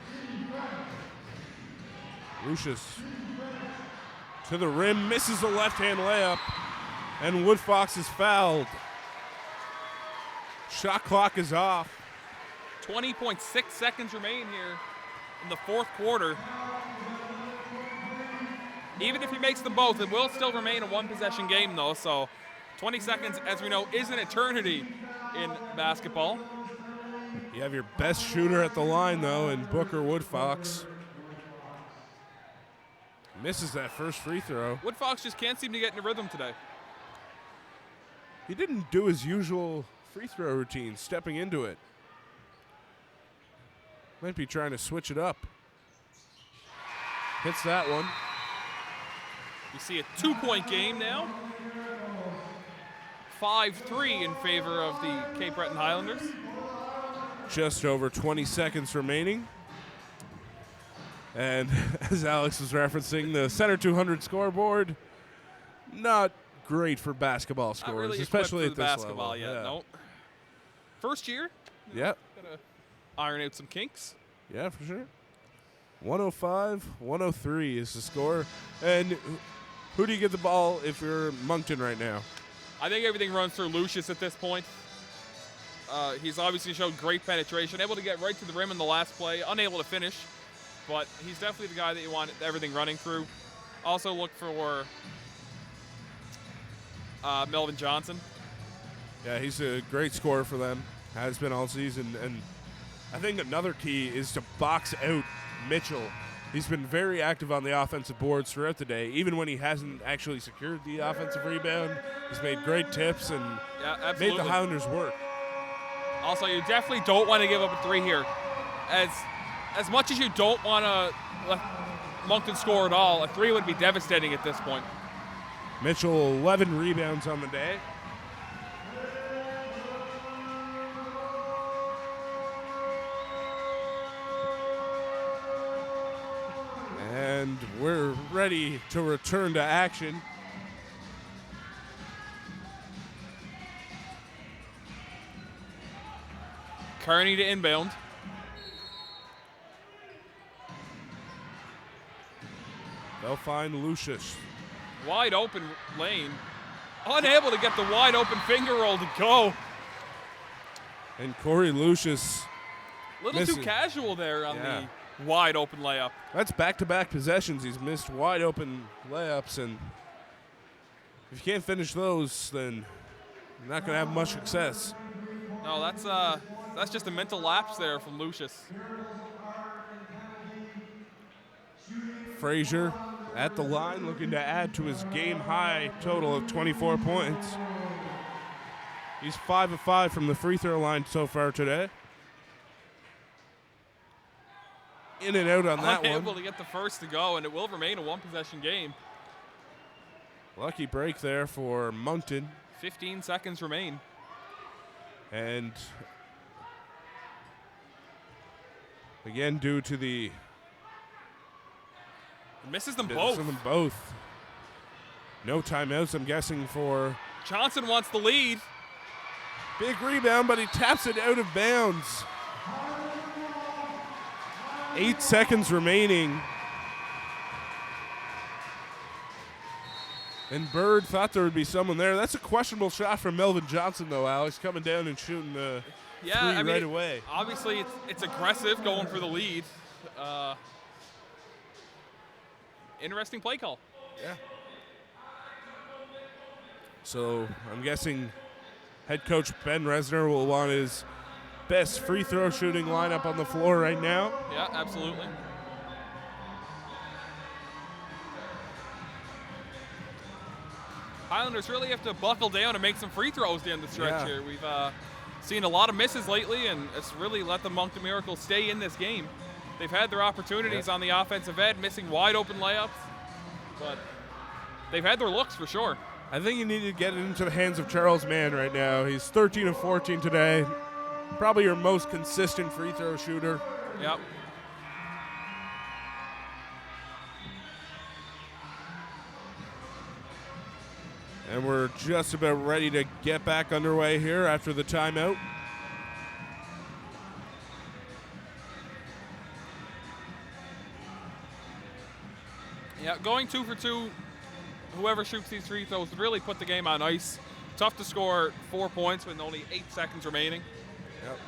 Lucius to the rim, misses a left-hand layup, and Woodfox is fouled. Shot clock is off. 20.6 seconds remain here in the fourth quarter. Even if he makes them both, it will still remain a one-possession game, though. So 20 seconds, as we know, is an eternity in basketball. You have your best shooter at the line, though, in Booker Woodfox. Misses that first free throw. Woodfox just can't seem to get in a rhythm today. He didn't do his usual free throw routine, stepping into it. Might be trying to switch it up. Hits that one. You see a 2-point game now. 5-3 in favor of the Cape Breton Highlanders. Just over 20 seconds remaining. And as Alex was referencing, the Center 200 scoreboard, not great for basketball scores, not really especially at at this basketball level. yet. No. First year. Yep. Gotta iron out some kinks. Yeah, for sure. 105-103 is the score. And who do you get the ball if you're Moncton right now? I think everything runs through Lucius at this point. He's obviously showed great penetration, able to get right to the rim in the last play, unable to finish, but he's definitely the guy that you want everything running through. Also look for Melvin Johnson. Yeah, he's a great scorer for them, has been all season. And I think another key is to box out Mitchell. He's been very active on the offensive boards throughout the day, even when he hasn't actually secured the offensive rebound. He's made great tips and made the Highlanders work. Also, you definitely don't want to give up a three here. As much as you don't want to let Moncton score at all, a three would be devastating at this point. Mitchell, 11 rebounds on the day. And we're ready to return to action. Kearney to inbound. They'll find Lucius. Wide open lane. Unable to get the wide open finger roll to go. And Corey Lucius. Little too casual there on the wide open layup. That's back-to-back possessions. He's missed wide open layups, and if you can't finish those, then you're not going to have much success. No, that's just a mental lapse there from Lucius. Frazier at the line, looking to add to his game-high total of 24 points. He's 5 of 5 from the free throw line so far today. In and out on that one. Unable to get the first to go, and it will remain a one-possession game. Lucky break there for Moncton. 15 seconds remain. And again, due to the misses them both. No timeouts, I'm guessing, for Johnson wants the lead. Big rebound, but he taps it out of bounds. 8 seconds remaining. And Bird thought there would be someone there. That's a questionable shot from Melvin Johnson, though, Alex, coming down and shooting the three right away. Obviously, it's aggressive going for the lead. Interesting play call. Yeah. So I'm guessing head coach Ben Resner will want his best free throw shooting lineup on the floor right now. Yeah, absolutely. Highlanders really have to buckle down and make some free throws down the stretch here. We've seen a lot of misses lately, and it's really let the Moncton Miracle stay in this game. They've had their opportunities on the offensive end, missing wide open layups, but they've had their looks for sure. I think you need to get it into the hands of Charles Mann right now. He's 13 of 14 today. Probably your most consistent free throw shooter. Yep. And we're just about ready to get back underway here after the timeout. Yeah, going 2 for 2, whoever shoots these free throws would really put the game on ice. Tough to score 4 points with only 8 seconds remaining. Yep.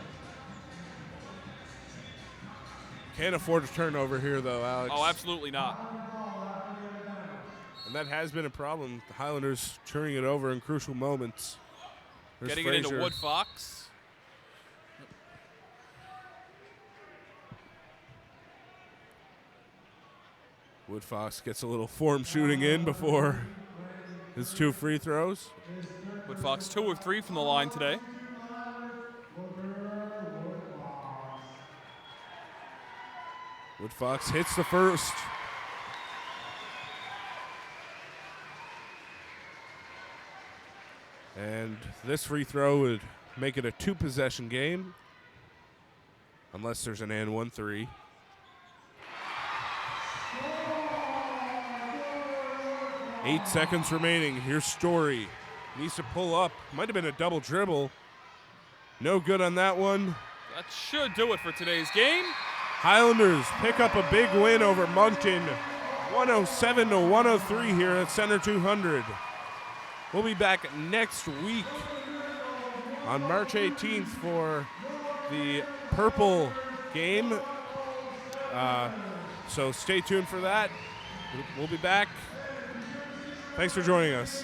Can't afford a turnover here, though, Alex. Oh, absolutely not. And that has been a problem. The Highlanders turning it over in crucial moments. There's Getting Fraser. it into Wood Fox. Wood Fox gets a little form shooting in before his 2 free throws. Wood Fox 2 of 3 from the line today. Wood Fox hits the first. And this free throw would make it a 2-possession game, unless there's an and 1-3. Eight seconds remaining. Here's Story. Needs to pull up. Might have been a double dribble. No good on that one. That should do it for today's game. Highlanders pick up a big win over Moncton, 107 to 103 here at Center 200. We'll be back next week on March 18th for the Purple game. So stay tuned for that. We'll be back. Thanks for joining us.